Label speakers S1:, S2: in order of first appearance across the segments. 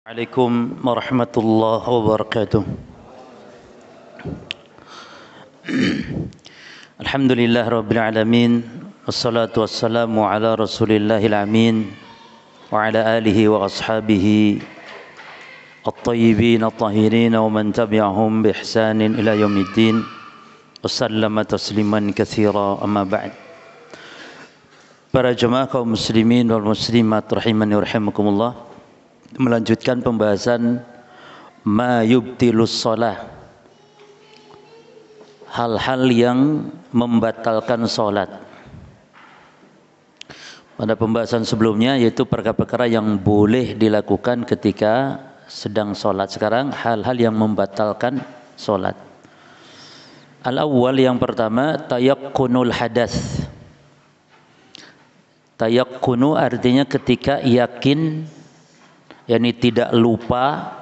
S1: Assalamualaikum warahmatullahi wabarakatuh. Alhamdulillah rabbil alamin. Wassalatu wassalamu ala rasulillahil amin wa ala alihi wa ashabihi at-tayyibin at-tahirin wa man tabi'ahum bi ihsanin ila yaumiddin. Wasallama tasliman katsira, amma ba'd. Para jemaah kaum muslimin wal muslimat rahimani wa rahimakumullah, melanjutkan pembahasan ma yubtilus shalah, hal-hal yang membatalkan salat. Pada pembahasan sebelumnya yaitu perkara-perkara yang boleh dilakukan ketika sedang salat. Sekarang hal-hal yang membatalkan salat. Al-awwal, yang pertama, tayakkunul hadas. Tayakkunu artinya ketika yakin, yakni tidak lupa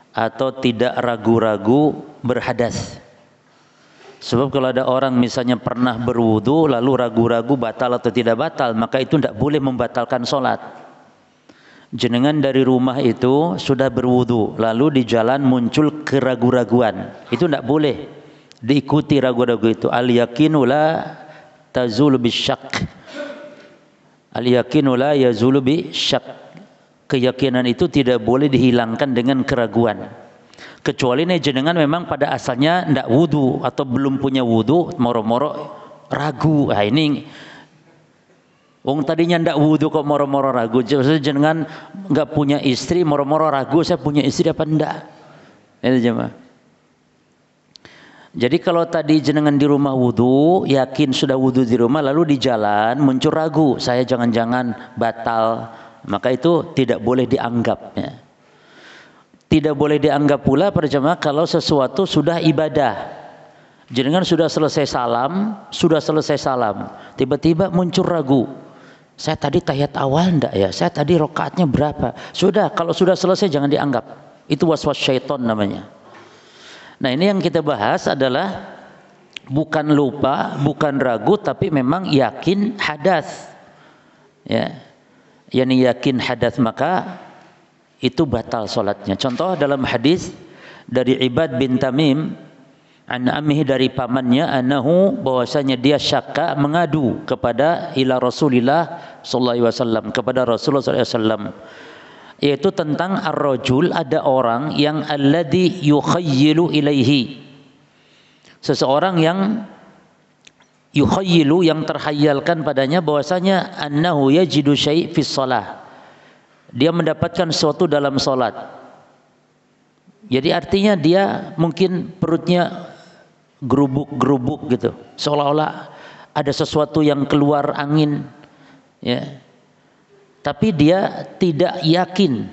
S1: atau tidak ragu-ragu berhadas. Sebab kalau ada orang misalnya pernah berwudu lalu ragu-ragu batal atau tidak batal, maka itu tidak boleh membatalkan sholat. Jenengan dari rumah itu sudah berwudu lalu di jalan muncul keragu-raguan, itu tidak boleh diikuti ragu-ragu itu. Al-yakinu la tazulu bisyak, al-yakinu la yazulu bisyak. Keyakinan itu tidak boleh dihilangkan dengan keraguan, kecuali jenengan memang pada asalnya tidak wudu atau belum punya wudu, moro-moro ragu. Nah ini tadinya tidak wudu kok moro-moro ragu. Jenengan nggak punya istri, moro-moro ragu saya punya istri apa enggak. Itu jemaah. Jadi kalau tadi jenengan di rumah wudu, yakin sudah wudu di rumah, lalu di jalan muncul ragu, saya jangan-jangan batal, maka itu tidak boleh dianggap. Ya. Tidak boleh dianggap pula para jemaah kalau sesuatu sudah ibadah. Jenengan sudah selesai salam, tiba-tiba muncul ragu. Saya tadi tahiyat awal enggak ya? Saya tadi rakaatnya berapa? Sudah, kalau sudah selesai jangan dianggap. Itu waswas syaitan namanya. Nah, ini yang kita bahas adalah bukan lupa, bukan ragu, tapi memang yakin hadas. Ya. Yani yakin hadas, maka itu batal salatnya. Contoh dalam hadis dari Ibad bin Tamim an ammihi, dari pamannya, anahu, bahwasanya dia syakka, mengadu kepada ila Rasulillah sallallahu alaihi wasallam, kepada Rasulullah sallallahu alaihi wasallam, yaitu tentang ar-rajul, ada orang yang alladhi yukhayyilu ilaihi, seseorang yang yukhayyilu, yang terhayalkan padanya bahwasanya annahu yajidu syai' fi shalah, dia mendapatkan sesuatu dalam salat. Jadi artinya dia mungkin perutnya gerubuk-gerubuk gitu, seolah-olah ada sesuatu yang keluar angin, ya. Tapi dia tidak yakin,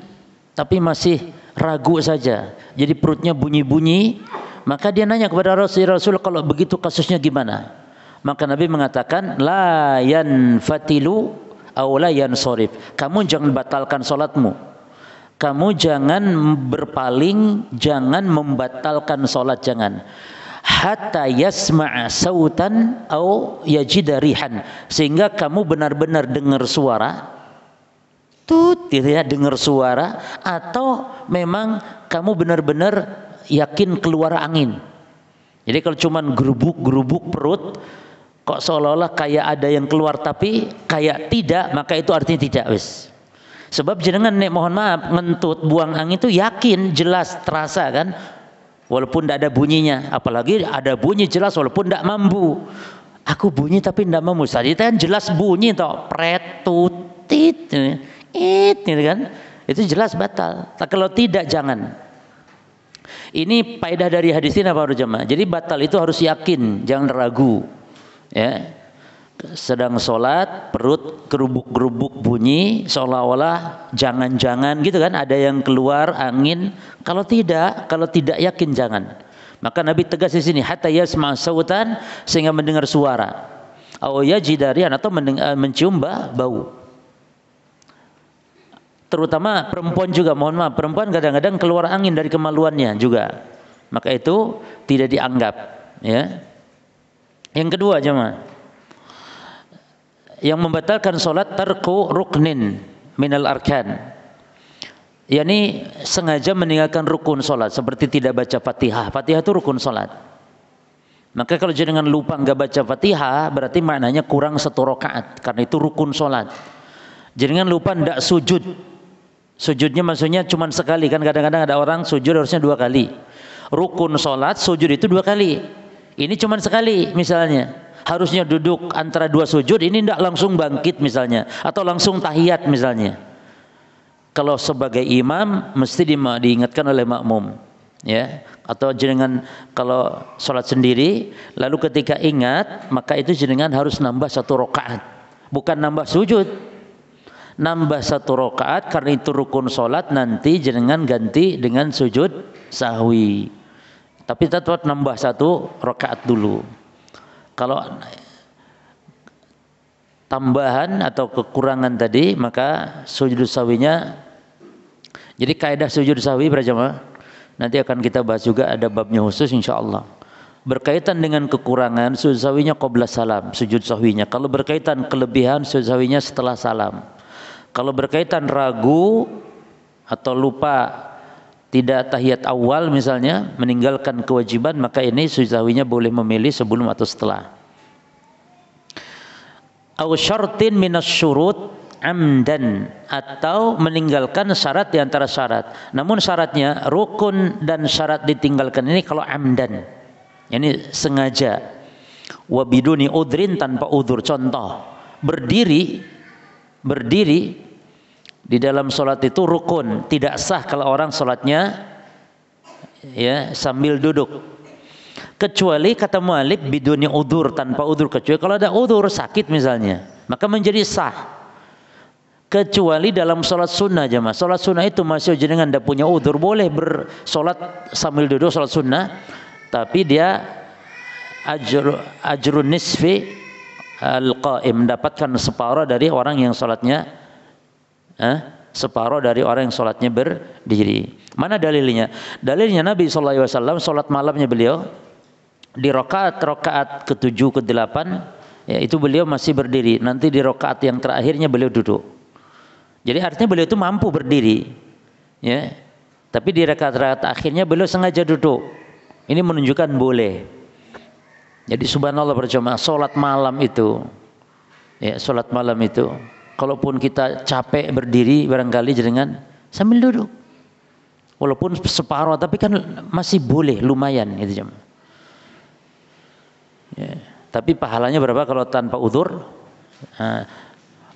S1: tapi masih ragu saja. Jadi perutnya bunyi-bunyi, maka dia nanya kepada Rasul, kalau begitu kasusnya gimana? Maka Nabi mengatakan, la yanfatilu aw la yansorif. Kamu jangan batalkan salatmu. Kamu jangan berpaling, jangan membatalkan salat, jangan. Hatta yasma'a sautan aw yajida rihan, sehingga kamu benar-benar dengar suara, dengar suara, atau memang kamu benar-benar yakin keluar angin. Jadi kalau cuman gerubuk-gerubuk perut, kok seolah-olah kayak ada yang keluar tapi kayak tidak, maka itu artinya tidak, wis. Sebab jenengan mohon maaf ngentut buang angin itu yakin jelas terasa kan, walaupun tidak ada bunyinya. Apalagi ada bunyi jelas walaupun tidak mampu. Aku bunyi tapi tidak mampu. Tadi kan jelas bunyi toh, pret tutit gitu kan, itu jelas batal. Kalau tidak jangan. Ini faedah dari hadis ini apa jemaah? Jadi batal itu harus yakin, jangan ragu. Ya. Sedang sholat perut gerubuk-gerubuk bunyi, seolah-olah jangan-jangan gitu kan, ada yang keluar angin. Kalau tidak yakin jangan. Maka Nabi tegas di sini, hatta yasma' sautan, sehingga mendengar suara. Aw yajidarian, atau mencium bau. Terutama perempuan juga, mohon maaf, perempuan kadang-kadang keluar angin dari kemaluannya juga, maka itu tidak dianggap. Ya. Yang kedua jemaah, yang membatalkan sholat tarku ruknin minal arkan, yakni sengaja meninggalkan rukun solat seperti tidak baca Fatihah. Fatihah itu rukun solat. Maka kalau jenengan lupa nggak baca Fatihah, berarti maknanya kurang 1 rakaat karena itu rukun solat. Jenengan lupa ndak sujud. Sujudnya maksudnya cuma sekali, kan kadang-kadang ada orang sujud harusnya 2 kali. Rukun solat sujud itu 2 kali. Ini cuma sekali misalnya. Harusnya duduk antara 2 sujud, ini tidak langsung bangkit misalnya, atau langsung tahiyat misalnya. Kalau sebagai imam mesti diingatkan oleh makmum, ya. Atau jenengan kalau sholat sendiri, lalu ketika ingat maka itu jenengan harus nambah 1 rakaat, bukan nambah sujud. Nambah 1 rakaat karena itu rukun sholat, nanti jenengan ganti dengan sujud sahwi. Tapi tetap nambah 1 rakaat dulu. Kalau tambahan atau kekurangan tadi, maka sujud sahwinya. Jadi kaidah sujud sahwi berjamaah nanti akan kita bahas juga, ada babnya khusus insyaallah. Berkaitan dengan kekurangan, sujud sahwinya qabla salam, sujud sahwinya. Kalau berkaitan kelebihan, sujud sahwinya setelah salam. Kalau berkaitan ragu atau lupa tidak tahiyat awal misalnya, meninggalkan kewajiban, maka ini sujud sahwinya boleh memilih sebelum atau setelah. Aw syartin minas syurut amdan, atau meninggalkan syarat di antara syarat. Namun syaratnya rukun dan syarat ditinggalkan ini kalau amdan, ini sengaja. Wa biduni udrin, tanpa udzur. Contoh, berdiri di dalam sholat itu rukun, tidak sah kalau orang sholatnya ya sambil duduk. Kecuali kata mu'alif biduni udzur, tanpa udzur. Kecuali kalau ada udzur sakit misalnya, maka menjadi sah. Kecuali dalam sholat sunnah jemaah. Sholat sunnah itu masih jenengan tidak punya udzur, boleh bersolat sambil duduk sholat sunnah, tapi dia ajrun nisfi al-qaim, mendapatkan separuh dari orang yang sholatnya separuh dari orang yang sholatnya berdiri. Mana dalilnya? Dalilnya Nabi SAW sholat malamnya beliau di rakaat ke-7 ke-8, ya, itu beliau masih berdiri. Nanti di rakaat yang terakhirnya beliau duduk. Jadi artinya beliau itu mampu berdiri, ya. Tapi di rakaat akhirnya beliau sengaja duduk. Ini menunjukkan boleh. Jadi subhanallah berjamaah, sholat malam itu, ya, sholat malam itu, kalaupun kita capek berdiri barangkali jenengan sambil duduk, walaupun separuh, tapi kan masih boleh, lumayan gitu jemaah. Ya. Tapi pahalanya berapa kalau tanpa udzur?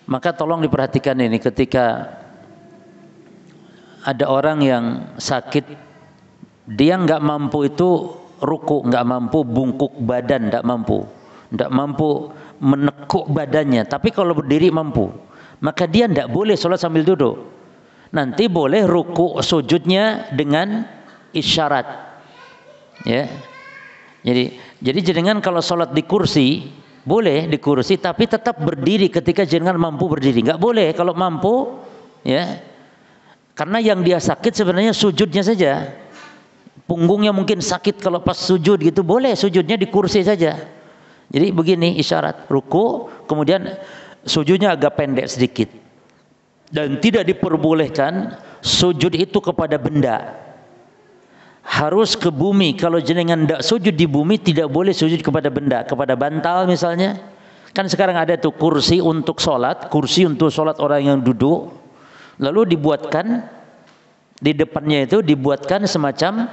S1: Maka tolong diperhatikan ini, ketika ada orang yang sakit, dia nggak mampu itu ruku, nggak mampu bungkuk badan, nggak mampu menekuk badannya. Tapi kalau berdiri mampu, maka dia nggak boleh sholat sambil duduk. Nanti boleh ruku sujudnya dengan isyarat, ya. Jadi jenengan kalau sholat di kursi, boleh di kursi, tapi tetap berdiri ketika jenengan mampu berdiri. Nggak boleh kalau mampu, ya. Karena yang dia sakit sebenarnya sujudnya saja. Punggungnya mungkin sakit, kalau pas sujud gitu boleh sujudnya di kursi saja. Jadi begini isyarat, ruku, kemudian sujudnya agak pendek sedikit. Dan tidak diperbolehkan sujud itu kepada benda. Harus ke bumi. Kalau jenengan tidak sujud di bumi, tidak boleh sujud kepada benda, kepada bantal misalnya. Kan sekarang ada tuh kursi untuk sholat orang yang duduk, lalu dibuatkan di depannya itu dibuatkan semacam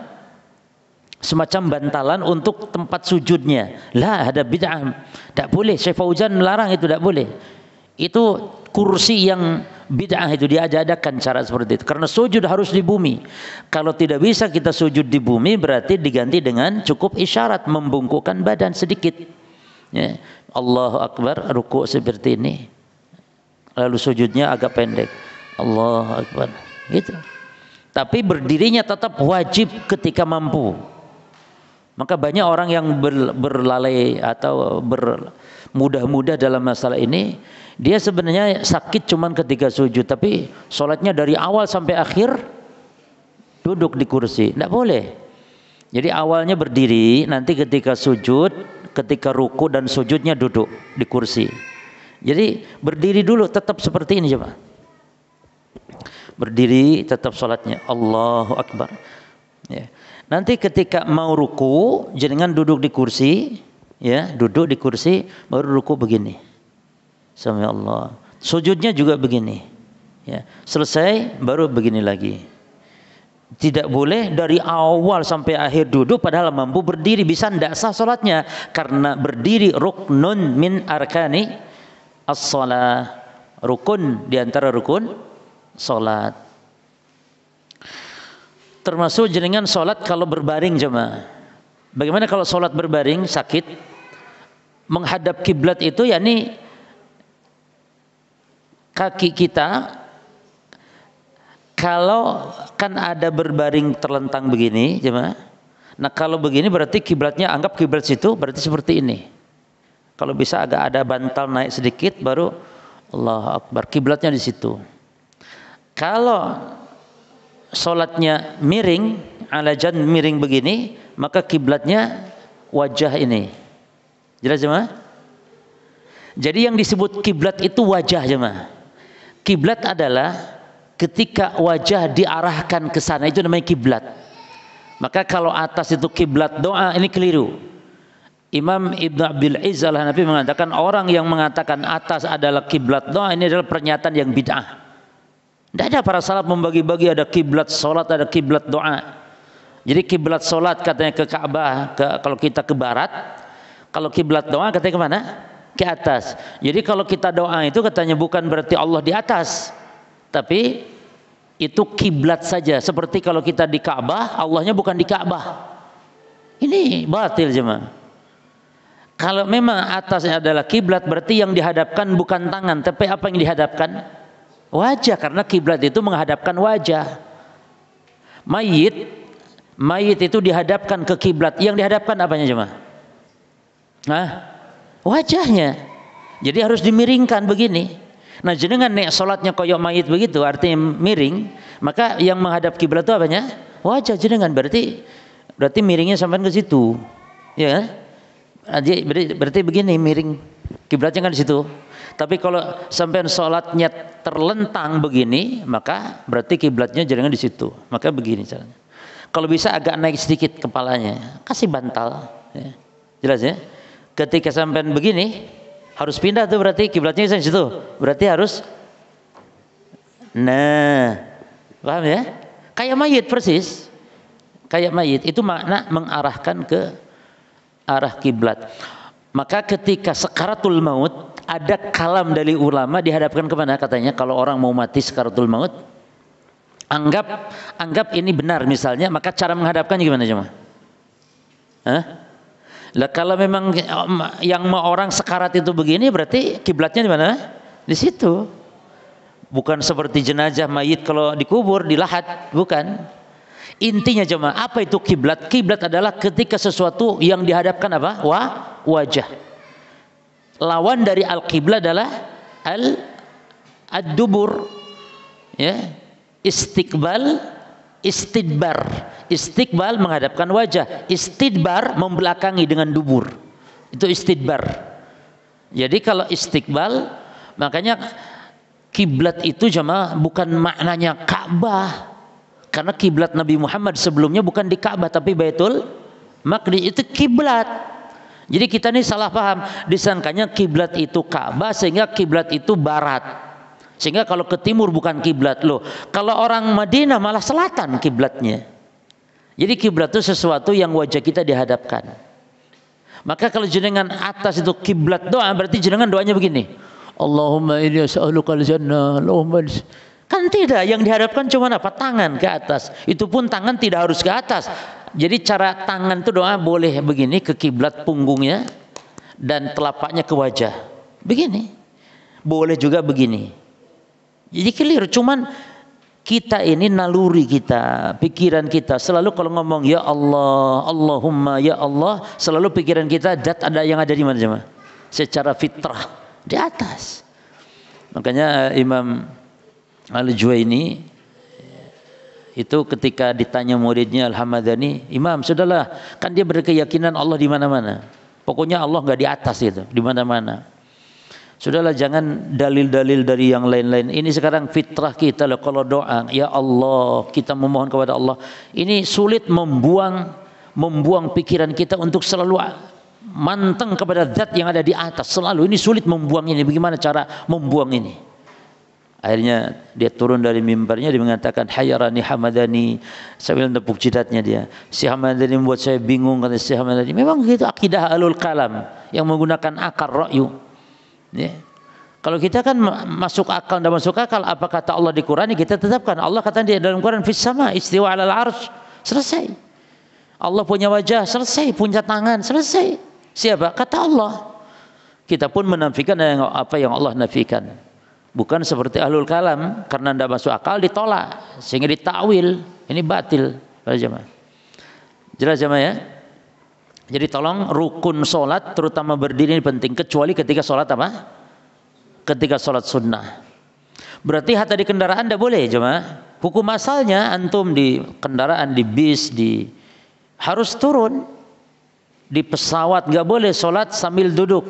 S1: bantalan untuk tempat sujudnya. Lah, ada bid'ah, tidak boleh. Syekh Fauzan melarang itu, tidak boleh. Itu kursi yang bid'ah, itu diadakan cara seperti itu. Karena sujud harus di bumi. Kalau tidak bisa kita sujud di bumi, berarti diganti dengan cukup isyarat, membungkukkan badan sedikit. Ya. Allahu Akbar, ruku seperti ini. Lalu sujudnya agak pendek. Allahu Akbar. Gitu. Tapi berdirinya tetap wajib ketika mampu. Maka banyak orang yang berlalai atau bermudah-mudah dalam masalah ini. Dia sebenarnya sakit cuman ketika sujud, tapi sholatnya dari awal sampai akhir duduk di kursi. Tidak boleh. Jadi awalnya berdiri, nanti ketika sujud, ketika ruku dan sujudnya duduk di kursi. Jadi berdiri dulu tetap seperti ini coba. Berdiri tetap sholatnya. Allahu Akbar. Ya. Nanti ketika mau ruku, jenengan duduk di kursi, ya, duduk di kursi, baru ruku begini. Sami Allah. Sujudnya juga begini. Ya. Selesai, baru begini lagi. Tidak boleh dari awal sampai akhir duduk padahal mampu berdiri, bisa tidak sah sholatnya. Karena berdiri ruknun min arkani as-shalah. Rukun diantara rukun sholat. Termasuk jenengan sholat kalau berbaring jemaah. Bagaimana kalau sholat berbaring sakit? Menghadap kiblat itu yakni kaki kita kalau kan ada berbaring terlentang begini jemaah. Nah kalau begini berarti kiblatnya anggap kiblat situ berarti seperti ini. Kalau bisa agak ada bantal naik sedikit baru Allahu Akbar, kiblatnya di situ. Kalau sholatnya miring, alajan miring begini, maka kiblatnya wajah ini. Jelas jemaah? Jadi yang disebut kiblat itu wajah jemaah. Kiblat adalah ketika wajah diarahkan ke sana, itu namanya kiblat. Maka kalau atas itu kiblat doa, ini keliru. Imam Ibnu Abdul Aziz Al-Hanafi mengatakan orang yang mengatakan atas adalah kiblat doa ini adalah pernyataan yang bid'ah. Tidak ada para salaf membagi-bagi ada kiblat sholat, ada kiblat doa. Jadi kiblat sholat katanya ke Ka'bah, kalau kita ke barat. Kalau kiblat doa katanya kemana? Ke atas. Jadi kalau kita doa itu katanya bukan berarti Allah di atas, tapi itu kiblat saja. Seperti kalau kita di Ka'bah, Allahnya bukan di Ka'bah. Ini batil jemaah. Kalau memang atasnya adalah kiblat berarti yang dihadapkan bukan tangan, tapi apa yang dihadapkan? Wajah, karena kiblat itu menghadapkan wajah. Mayit itu dihadapkan ke kiblat. Yang dihadapkan apanya jemaah? Wajahnya. Jadi harus dimiringkan begini. Nah jenengan nek sholatnya koyok mayit begitu, artinya miring, maka yang menghadap kiblat itu apanya? Wajah jenengan, berarti miringnya sampai ke situ, ya. Berarti begini miring, kiblatnya kan di situ. Tapi kalau sampai sholatnya terlentang begini, maka berarti kiblatnya jenengan di situ. Maka begini caranya. Kalau bisa agak naik sedikit kepalanya, kasih bantal, ya. Jelas ya? Ketika sampai begini harus pindah tuh, berarti kiblatnya di situ. Berarti harus, nah, paham ya? Kayak mayit persis, kayak mayit itu makna mengarahkan ke arah kiblat. Maka ketika sakaratul maut ada kalam dari ulama dihadapkan kemana katanya kalau orang mau mati sakaratul maut, anggap ini benar misalnya, maka cara menghadapkannya gimana jemaah? Lah kalau memang yang mau orang sekarat itu begini berarti kiblatnya di mana? Di situ. Bukan seperti jenazah mayit kalau dikubur di lahat, bukan. Intinya jemaah, apa itu kiblat? Kiblat adalah ketika sesuatu yang dihadapkan apa? Wajah. Lawan dari al-kiblat adalah ad-dubur. Ya. Istiqbal, istidbar. Istiqbal menghadapkan wajah, istidbar membelakangi dengan dubur. Itu istidbar. Jadi kalau istiqbal, makanya kiblat itu jemaah bukan maknanya Ka'bah. Karena kiblat Nabi Muhammad sebelumnya bukan di Ka'bah tapi Baitul Maqdis, itu kiblat. Jadi kita ini salah paham, disangkanya kiblat itu Ka'bah sehingga kiblat itu barat. Sehingga kalau ke timur bukan kiblat loh. Kalau orang Madinah malah selatan kiblatnya. Jadi kiblat itu sesuatu yang wajah kita dihadapkan. Maka kalau jenengan atas itu kiblat doa, berarti jenengan doanya begini. Allahumma inni as'alukal jannah. Allahumma. Kan tidak, yang dihadapkan cuma apa? Tangan ke atas. Itu pun tangan tidak harus ke atas. Jadi cara tangan itu doa boleh begini ke kiblat punggungnya dan telapaknya ke wajah. Begini. Boleh juga begini. Jadi clear, cuman kita ini naluri kita, pikiran kita selalu kalau ngomong ya Allah, Allahumma ya Allah, selalu pikiran kita ada yang ada di mana jemaah? Secara fitrah di atas. Makanya Imam Al-Juwaini itu ketika ditanya muridnya Al-Hamadani, Imam sudahlah, kan dia berkeyakinan Allah di mana-mana. Pokoknya Allah nggak di atas itu, di mana-mana. Sudahlah, jangan dalil-dalil dari yang lain-lain. Ini sekarang fitrah kita loh, kalau doa, ya Allah, kita memohon kepada Allah. Ini sulit membuang pikiran kita untuk selalu manteng kepada zat yang ada di atas. Selalu ini sulit membuang ini. Bagaimana cara membuang ini? Akhirnya dia turun dari mimbarnya, dia mengatakan, hayyarani hamadani, sambil tepuk jidatnya dia. Si Hamadani membuat saya bingung, kata si Hamadani. Memang gitu akidah ahlul kalam yang menggunakan akar ra'yu. Ya. Kalau kita kan masuk akal, tidak masuk akal, apa kata Allah di Quran, kita tetapkan. Allah kata dia dalam Quran, fis sama istiwa alal arsh, selesai. Allah punya wajah, selesai. Punya tangan, selesai. Siapa? Kata Allah. Kita pun menafikan apa yang Allah nafikan. Bukan seperti ahlul kalam, karena tidak masuk akal ditolak sehingga ditakwil. Ini batil para jemaah. Jelas jemaah ya? Jadi tolong, rukun solat terutama berdiri ini penting, kecuali ketika solat apa? Ketika solat sunnah. Berarti hatta di kendaraan tidak boleh jemaah. Hukum asalnya antum di kendaraan, di bis, harus turun. Di pesawat nggak boleh solat sambil duduk.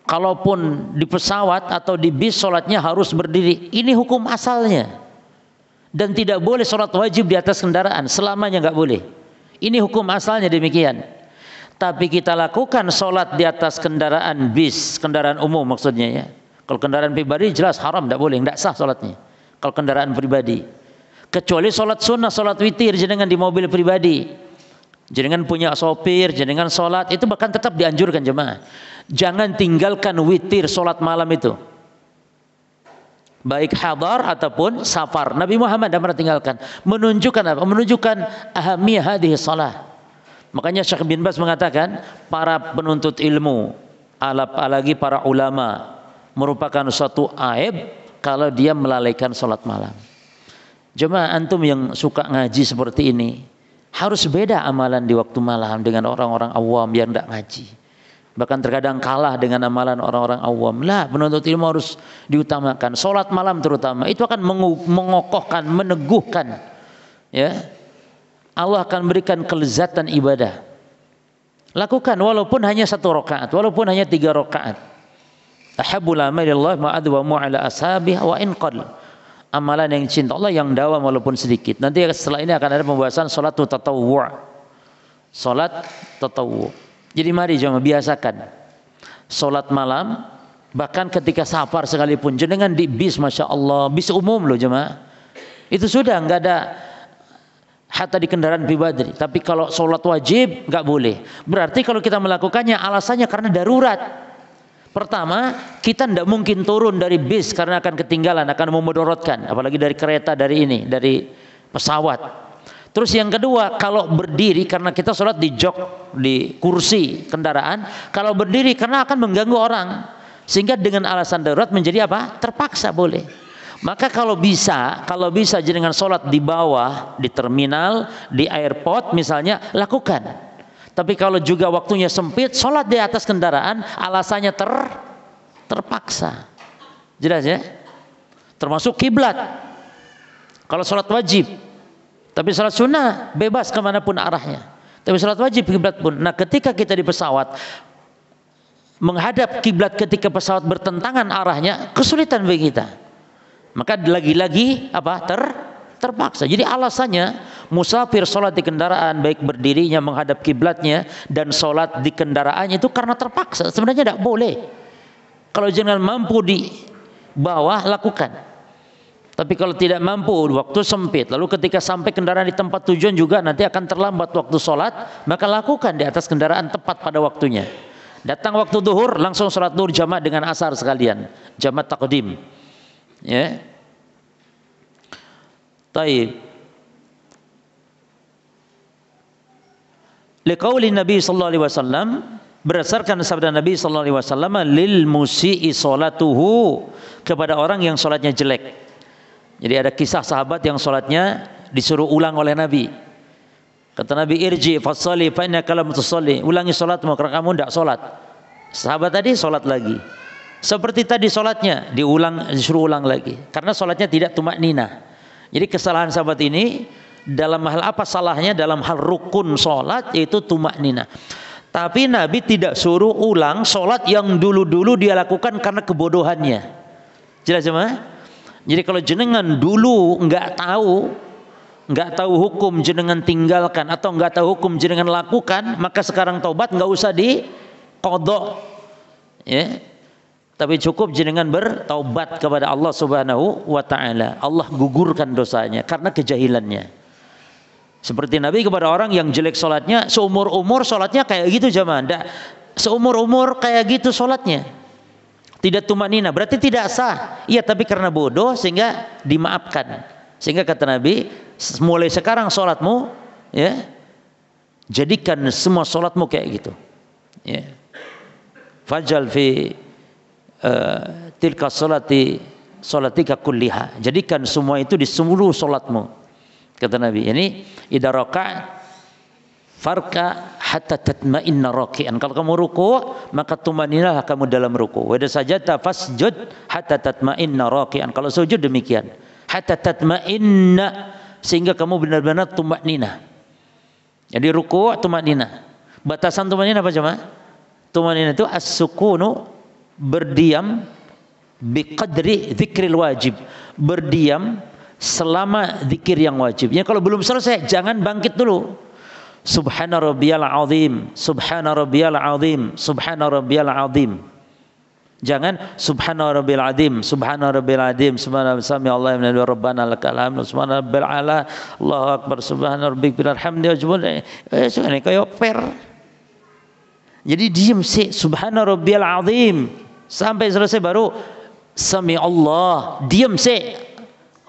S1: Kalaupun di pesawat atau di bis solatnya harus berdiri. Ini hukum asalnya. Dan tidak boleh solat wajib di atas kendaraan, selamanya nggak boleh. Ini hukum asalnya demikian. Tapi kita lakukan solat di atas kendaraan bis, kendaraan umum maksudnya ya. Kalau kendaraan pribadi jelas haram, tidak boleh, tidak sah solatnya. Kalau kendaraan pribadi, kecuali solat sunnah, solat witir jenengan di mobil pribadi, jenengan punya sopir, jenengan solat, itu bahkan tetap dianjurkan jemaah. Jangan tinggalkan witir solat malam itu, baik hadar ataupun safar. Nabi Muhammad tidak pernah tinggalkan. Menunjukkan apa? Menunjukkan ahamiyah hadhihi salah. Makanya Syekh bin Baz mengatakan, para penuntut ilmu, apalagi para ulama, merupakan suatu aib kalau dia melalaikan salat malam. Jemaah, antum yang suka ngaji seperti ini, harus beda amalan di waktu malam dengan orang-orang awam yang tidak ngaji. Bahkan terkadang kalah dengan amalan orang-orang awam. Lah, penuntut ilmu harus diutamakan. Salat malam terutama, itu akan mengokohkan, meneguhkan. Ya, Allah akan berikan kelezatan ibadah. Lakukan walaupun hanya 1 rakaat, walaupun hanya 3 rakaat. Ahabbul amalillah ma'adwamu ala ashabih wa inqal. Amalan yang cinta Allah yang dawam walaupun sedikit. Nanti setelah ini akan ada pembahasan salat tatawwu'. Salat tatawwu'. Jadi mari jemaah biasakan salat malam, bahkan ketika safar sekalipun. Jenengan di bis, masya Allah, bis umum loh jemaah, itu sudah nggak ada, hatta di kendaraan pribadi. Tapi kalau salat wajib nggak boleh. Berarti kalau kita melakukannya alasannya karena darurat. Pertama, kita tidak mungkin turun dari bis karena akan ketinggalan, akan memudorotkan, apalagi dari kereta, dari pesawat. Terus yang kedua, kalau berdiri karena kita sholat di jok, di kursi kendaraan, kalau berdiri karena akan mengganggu orang, sehingga dengan alasan darurat menjadi apa? Terpaksa boleh. Maka kalau bisa jenengan sholat di bawah, di terminal, di airport misalnya, lakukan. Tapi kalau juga waktunya sempit, sholat di atas kendaraan, alasannya terpaksa. Jelas ya? Termasuk kiblat. Kalau sholat wajib. Tapi salat sunnah bebas kemanapun arahnya. Tapi salat wajib kiblat pun. Nah, ketika kita di pesawat menghadap kiblat ketika pesawat bertentangan arahnya, kesulitan bagi kita. Maka lagi-lagi apa? Terpaksa. Jadi alasannya musafir salat di kendaraan, baik berdirinya menghadap kiblatnya dan salat di kendaraannya itu karena terpaksa. Sebenarnya tidak boleh. Kalau jangan mampu di bawah, lakukan. Tapi kalau tidak mampu, waktu sempit, lalu ketika sampai kendaraan di tempat tujuan juga nanti akan terlambat waktu sholat, maka lakukan di atas kendaraan tepat pada waktunya. Datang waktu duhur, langsung sholat duhur jamaah dengan asar sekalian, jamaah taqdim. Ya, taib. Liqauli Nabi sallallahu alaihi wasallam, berdasarkan sabda Nabi sallallahu alaihi wasallam, lil musii salatuhu, kepada orang yang sholatnya jelek. Jadi ada kisah sahabat yang sholatnya disuruh ulang oleh Nabi. Kata Nabi, irji fasali fa innaka lam tusalli. Ulangi sholatmu karena kamu tidak sholat. Sahabat tadi sholat lagi. Seperti tadi sholatnya disuruh ulang lagi. Karena sholatnya tidak tumakninah. Jadi kesalahan sahabat ini dalam hal apa salahnya? Dalam hal rukun sholat, yaitu tumakninah. Tapi Nabi tidak suruh ulang sholat yang dulu-dulu dia lakukan karena kebodohannya. Jelas jemaah? Jadi kalau jenengan dulu nggak tahu hukum jenengan tinggalkan atau nggak tahu hukum jenengan lakukan, maka sekarang taubat nggak usah diqadha. Ya. Tapi cukup jenengan bertaubat kepada Allah Subhanahu wa taala. Allah gugurkan dosanya karena kejahilannya. Seperti Nabi kepada orang yang jelek sholatnya, seumur-umur sholatnya kayak gitu jemaah. Seumur-umur kayak gitu sholatnya. Tidak tumanina, berarti tidak sah. Iya, tapi karena bodoh sehingga dimaafkan. Sehingga kata Nabi, mulai sekarang sholatmu, ya, jadikan semua sholatmu kayak gitu. Ya. Fajal fi tilka sholatika kulliha. Jadikan semua itu di seluruh sholatmu. Kata Nabi, ini idza raka' farka hatta tatma'inna raki'an. Kalau kamu ruku, maka tumaninah kamu dalam ruku. Wa idza sajadta fasjud hatta tatma'inna raki'an. Kalau sujud demikian, hatta tatma'inna, sehingga kamu benar-benar tumanina. Jadi ruku tumanina. Batasan tumanina apa jemaah? Tumanina itu as-sukunu, berdiam biqadri dzikril wajib. Berdiam selama zikir yang wajib. Ya, kalau belum selesai jangan bangkit dulu. Subhana rabbiyal azim, subhana rabbiyal azim, subhana rabbiyal azim. Jangan subhana rabbil azim, subhana rabbil azim, subhana sami Allah wa rabbana lakal hamd, subhana rabbil ala, Allahu akbar, subhana rabbikal hamdi wajibun. Ini kayak per. Jadi diam sih, subhana rabbiyal azim sampai selesai baru sami Allah. Diam sih.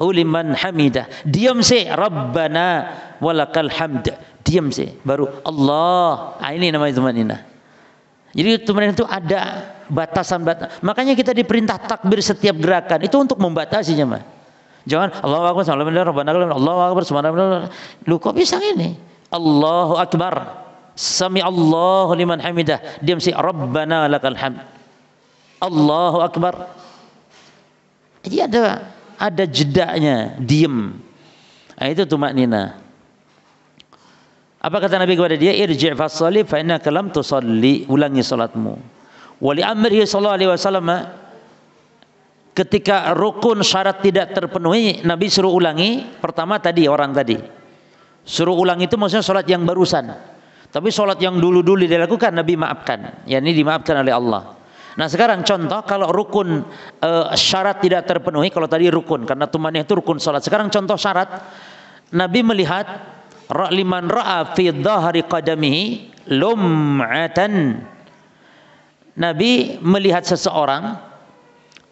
S1: Liman hamidah, diam sih, rabbana walakal hamd, diam sih, baru Allah. Ini namanya tumanina. Jadi tumanina itu ada batasan. Makanya kita diperintah takbir setiap gerakan itu untuk membatasi jemaah. Jangan Allahu akbar, Allahu akbar, subhanallah. Lu kok bisa ini? Allahu akbar, sami Allahu liman hamidah, diam sih, rabbana lakal hamd, Allahu akbar. Jadi ada jedanya, diem. Nah, itu tumanina. Apa kata Nabi kepada dia? Irji' fasholli fa innaka lam tusalli. Ulangi salatmu. Wa li amrihi sallallahu alaihi wasallam, ketika rukun syarat tidak terpenuhi, Nabi suruh ulangi. Pertama tadi orang tadi. Suruh ulangi itu maksudnya salat yang barusan. Tapi salat yang dulu-dulu dilakukan Nabi maafkan. Ya, ini dimaafkan oleh Allah. Nah sekarang contoh kalau rukun syarat tidak terpenuhi, kalau tadi rukun karena tumaniyah itu rukun salat. Sekarang contoh syarat, Nabi melihat liman ra'a fi dhahri qadamihi lum'atan. Nabi melihat seseorang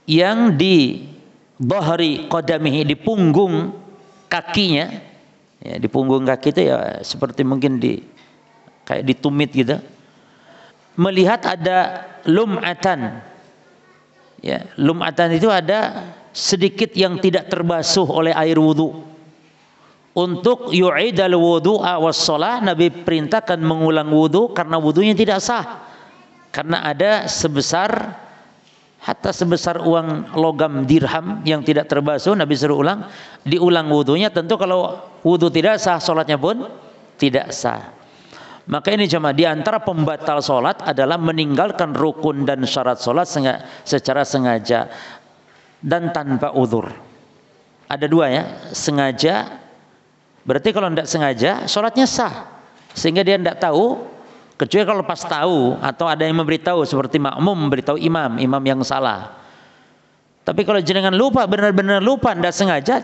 S1: yang di dhahri qadamihi, di punggung kakinya, ya, di punggung kaki itu ya seperti mungkin kayak ditumit gitu. Melihat ada lum'atan. Ya, lum'atan itu ada sedikit yang tidak terbasuh oleh air wudu. Untuk yu'idal wudu'a was-shalah, Nabi perintahkan mengulang wudu karena wudunya tidak sah. Karena ada sebesar uang logam dirham yang tidak terbasuh, Nabi suruh ulang, diulang wudunya. Tentu kalau wudu tidak sah, salatnya pun tidak sah. Maka ini jemaah, di antara pembatal sholat adalah meninggalkan rukun dan syarat sholat secara sengaja dan tanpa uzur. Ada dua ya, sengaja. Berarti kalau tidak sengaja sholatnya sah, sehingga dia tidak tahu, kecuali kalau pas tahu atau ada yang memberitahu seperti makmum memberitahu imam yang salah. Tapi kalau jenengan lupa, benar-benar lupa, tidak sengaja,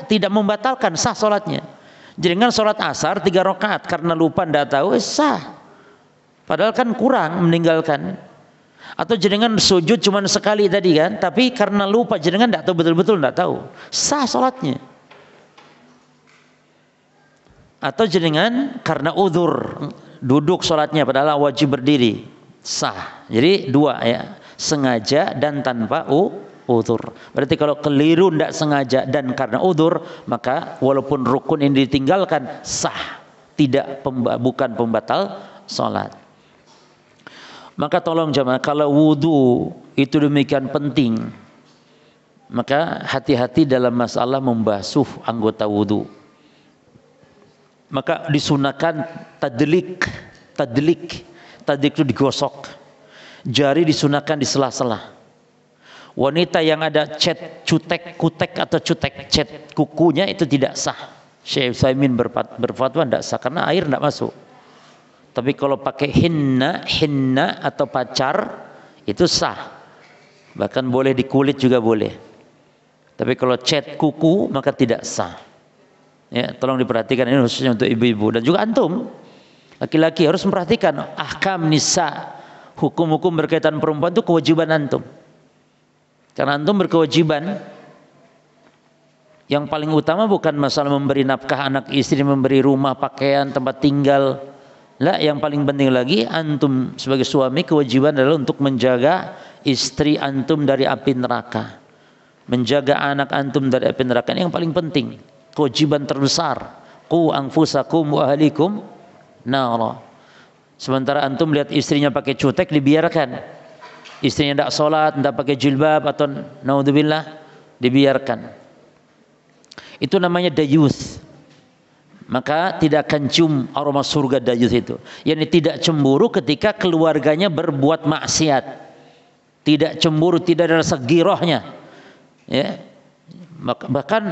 S1: tidak membatalkan, sah sholatnya. Jenengan sholat asar 3 rakaat karena lupa tidak tahu, sah. Padahal kan kurang meninggalkan. Atau jenengan sujud cuma sekali tadi kan, tapi karena lupa jenengan tidak tahu, betul-betul tidak tahu, sah sholatnya. Atau jenengan karena udzur duduk sholatnya padahal wajib berdiri, sah. Jadi dua ya, sengaja dan tanpa udzur. Berarti kalau keliru tidak sengaja dan karena udzur, maka walaupun rukun ini ditinggalkan sah, bukan pembatal sholat. Maka tolong jemaah, kalau wudu itu demikian penting, maka hati-hati dalam masalah membasuh anggota wudu. Maka disunahkan tadlik Tadrik itu digosok. Jari disunahkan di sela-sela. Wanita yang ada cat cutek, kutek atau cutek cat kukunya itu tidak sah. Syekh Utsaimin berfatwa tidak sah karena air tidak masuk. Tapi kalau pakai hinna atau pacar itu sah. Bahkan boleh di kulit juga boleh. Tapi kalau cat kuku maka tidak sah. Ya, tolong diperhatikan, ini khususnya untuk ibu-ibu dan juga antum. Laki-laki harus memperhatikan ahkam nisa, hukum-hukum berkaitan perempuan itu kewajiban antum. Karena antum berkewajiban yang paling utama bukan masalah memberi nafkah anak istri, memberi rumah, pakaian, tempat tinggal. Lah, yang paling penting lagi antum sebagai suami kewajiban adalah untuk menjaga istri antum dari api neraka. Menjaga anak antum dari api neraka ini yang paling penting. Kewajiban terbesar. Qu anfusakum wa ahlikum nara. Sementara antum lihat istrinya pakai cutek dibiarkan. Istrinya tidak sholat, tidak pakai jilbab atau naudzubillah, dibiarkan. Itu namanya dayuth. Maka tidak akan cium aroma surga dayuth itu. Yani tidak cemburu ketika keluarganya berbuat maksiat. Tidak cemburu, tidak ada rasa girohnya. Ya. Bahkan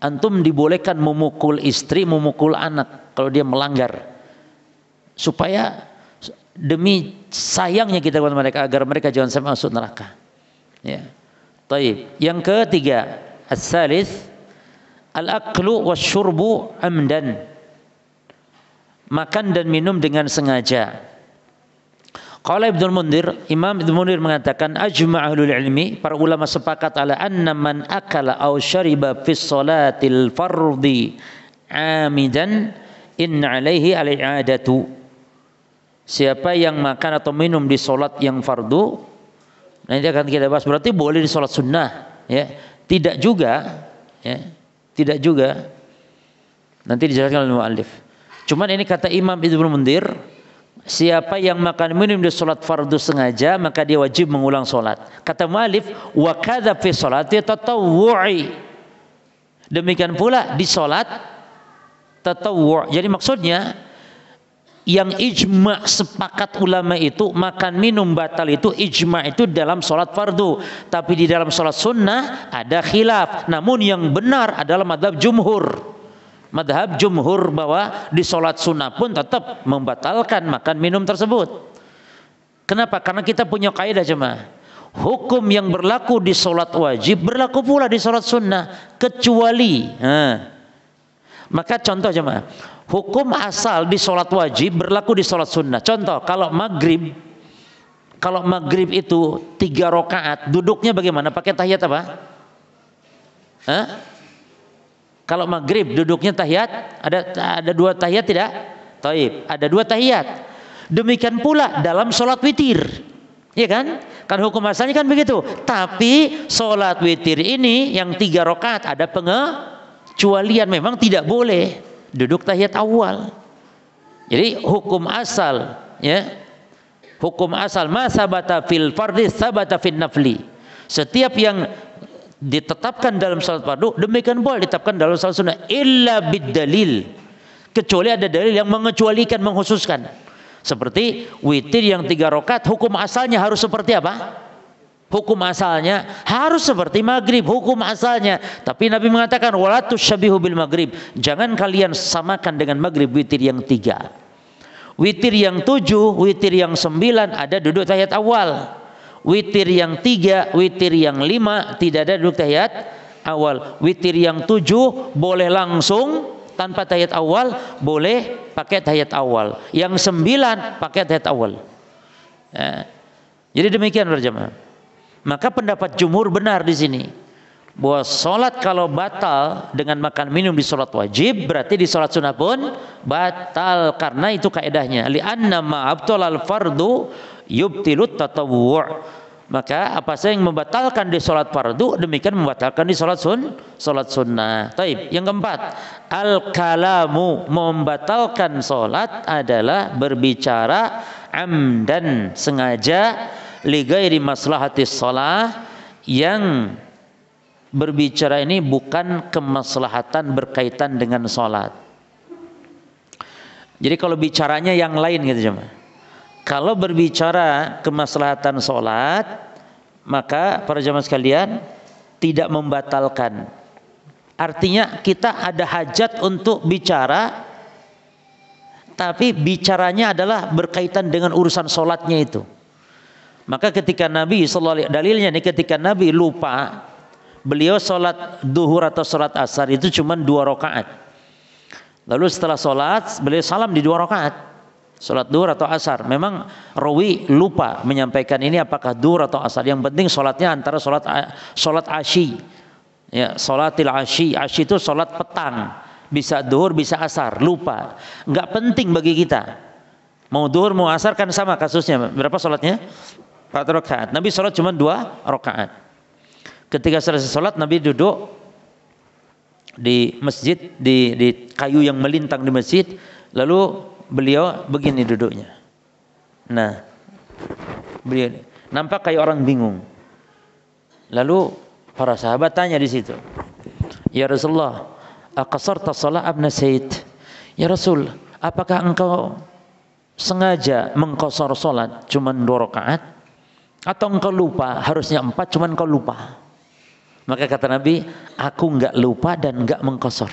S1: antum dibolehkan memukul istri, memukul anak kalau dia melanggar. Supaya demi sayangnya kita kepada mereka agar mereka jangan sampai masuk neraka. Ya. Taib. Yang ketiga, as-salis al-aklu wasyurbu amdan. Makan dan minum dengan sengaja. Qala Ibnu Mundir, Imam Ibnu Mundir mengatakan ajma' ahlul ilmi, para ulama sepakat ala anna man akala aw syariba fi sholatil fardhi amidan in alaihi al-i'adatu. Siapa yang makan atau minum di solat yang fardu, nanti akan kita bahas, berarti boleh di solat sunnah, ya? Tidak juga, ya? Tidak juga. Nanti dijelaskan oleh muallif. Cuman ini kata Imam Ibnu Mundir, siapa yang makan minum di solat fardu sengaja, maka dia wajib mengulang solat. Kata muallif, wa kadza fi sholati tatawwu'i. Demikian pula di solat tatawwu'. Jadi maksudnya yang ijma' sepakat ulama itu makan minum batal itu ijma' itu dalam sholat fardu, tapi di dalam sholat sunnah ada khilaf. Namun yang benar adalah madhab jumhur bahwa di sholat sunnah pun tetap membatalkan makan minum tersebut. Kenapa? Karena kita punya kaidah jemaah, hukum yang berlaku di sholat wajib berlaku pula di sholat sunnah kecuali maka contoh jemaah, hukum asal di sholat wajib berlaku di sholat sunnah. Contoh, kalau maghrib itu 3 rakaat, duduknya bagaimana? Pakai tahiyat apa? Kalau maghrib duduknya tahiyat, ada 2 tahiyat tidak? Taib, ada 2 tahiyat. Demikian pula dalam sholat witir, ya kan? Kan hukum asalnya kan begitu. Tapi sholat witir ini yang 3 rakaat ada pengecualian, memang tidak boleh duduk tahiyat awal. Jadi hukum asal, ya, hukum asal ma sabata fil fardhi sabata fil nafli. Setiap yang ditetapkan dalam salat fardu demikian pula ditetapkan dalam salat sunnah, illa bid-dalil, kecuali ada dalil yang mengecualikan, mengkhususkan. Seperti witir yang 3 rakaat, hukum asalnya harus seperti apa? Hukum asalnya harus seperti maghrib, hukum asalnya. Tapi Nabi mengatakan wala tusyabihu bil maghrib, jangan kalian samakan dengan maghrib witir yang 3. Witir yang 7, witir yang 9 ada duduk tahiyat awal. Witir yang 3, witir yang 5 tidak ada duduk tahiyat awal. Witir yang 7 boleh langsung tanpa tahiyat awal, boleh pakai tahiyat awal. Yang 9 pakai tahiyat awal. Ya. Jadi demikian berjamaah. Maka pendapat jumhur benar di sini, bahwa sholat kalau batal dengan makan minum di sholat wajib, berarti di sholat sunnah pun batal, karena itu kaidahnya li'anna ma'abtalal fardu yubtilut tatawwu'. Maka apa saja yang membatalkan di sholat fardu, demikian membatalkan di sholat sunnah. Taib. Yang keempat, al-kalamu, membatalkan sholat adalah berbicara amdan, sengaja, li ghairi maslahatis shalah, yang berbicara ini bukan kemaslahatan berkaitan dengan sholat. Jadi kalau bicaranya yang lain gitu jemaah, Kalau berbicara kemaslahatan sholat, maka para jamaah sekalian tidak membatalkan. Artinya kita ada hajat untuk bicara, tapi bicaranya adalah berkaitan dengan urusan sholatnya itu. Maka ketika Nabi sallallahu alaihi dalilnya nih, ketika Nabi lupa, beliau sholat duhur atau sholat asar itu cuma 2 rakaat. Lalu setelah sholat beliau salam di 2 rakaat. Sholat duhur atau asar. Memang rawi lupa menyampaikan ini apakah duhur atau asar. Yang penting sholatnya antara sholat asyi. Ya, sholatil asyi. Asyi itu sholat petang. Bisa duhur, bisa asar. Lupa. Enggak penting bagi kita. Mau duhur, mau asar kan sama kasusnya. Berapa sholatnya? 4 rakaat. Nabi sholat cuma 2 rakaat. Ketika selesai sholat, Nabi duduk di masjid, di kayu yang melintang di masjid. Lalu beliau begini duduknya. Nah, beliau nampak kayak orang bingung. Lalu para sahabat tanya di situ, "Ya Rasulullah, aqasarta shalah abna Said?" Ya Rasul, apakah engkau sengaja mengqasar salat cuma 2 rakaat? Atau engkau lupa harusnya 4 cuma engkau lupa? Maka kata Nabi, aku enggak lupa dan enggak mengqasar.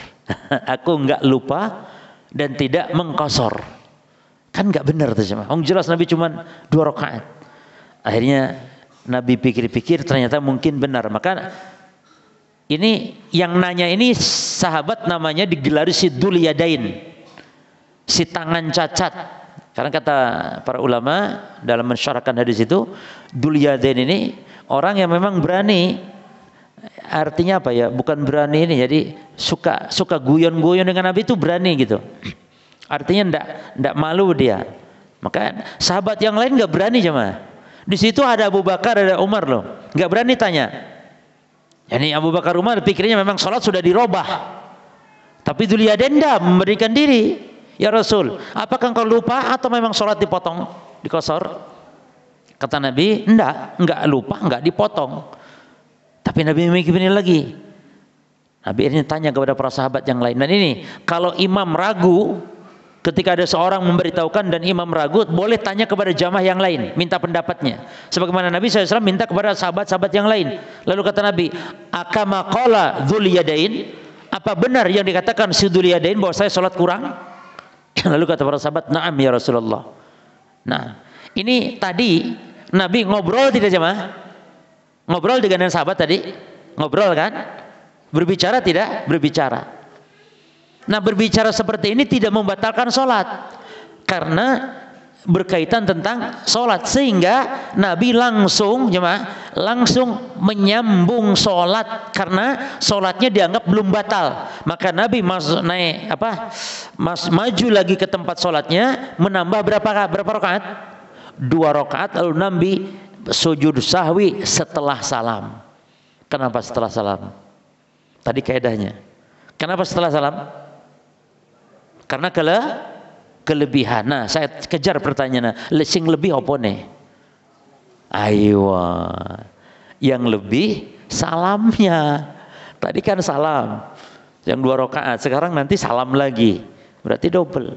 S1: Aku enggak lupa dan tidak mengqasar. Kan enggak benar tuh jemaah. Jelas Nabi cuma 2 rakaat. Akhirnya Nabi pikir-pikir ternyata mungkin benar. Maka ini yang nanya ini sahabat namanya digelari si Dzul Yadain, si tangan cacat. Karena kata para ulama dalam mensyarahkan hadis itu, Dzul Yadain ini orang yang memang berani. Artinya apa ya? Bukan berani ini, jadi suka guyon-guyon dengan Nabi itu berani gitu. Artinya ndak malu dia. Maka sahabat yang lain nggak berani jemaah. Di situ ada Abu Bakar, ada Umar loh, nggak berani tanya. Yani Abu Bakar, Umar pikirnya memang sholat sudah dirobah. Tapi Dzul Yadain memberikan diri. Ya Rasul, apakah engkau lupa atau memang sholat dipotong, dikosor? Kata Nabi, enggak lupa, enggak dipotong. Tapi Nabi mikir lagi. Nabi akhirnya tanya kepada para sahabat yang lain. Dan ini, kalau imam ragu, ketika ada seorang memberitahukan dan imam ragu, boleh tanya kepada jamaah yang lain, minta pendapatnya. Sebagaimana Nabi SAW minta kepada sahabat-sahabat yang lain. Lalu kata Nabi, akama qala Dzul Yadain, apa benar yang dikatakan si Dzul Yadain bahwa saya sholat kurang? Lalu kata para sahabat, na'am ya Rasulullah. Nah, ini tadi Nabi ngobrol tidak jemaah? Ngobrol dengan sahabat tadi? Ngobrol kan? Berbicara tidak? Berbicara. Nah, berbicara seperti ini tidak membatalkan sholat. Karena berkaitan tentang sholat. Sehingga Nabi langsung menyambung sholat. Karena sholatnya dianggap belum batal. Maka Nabi maju lagi ke tempat sholatnya. Menambah berapa rakaat? 2 rakaat. Lalu Nabi sujud sahwi setelah salam. Kenapa setelah salam? Tadi kaidahnya. Kenapa setelah salam? Karena kelebihan. Nah, saya kejar pertanyaan. Sing lebih apa nih? Ayo, yang lebih salamnya. Tadi kan salam, yang 2 rakaat. Sekarang nanti salam lagi. Berarti double.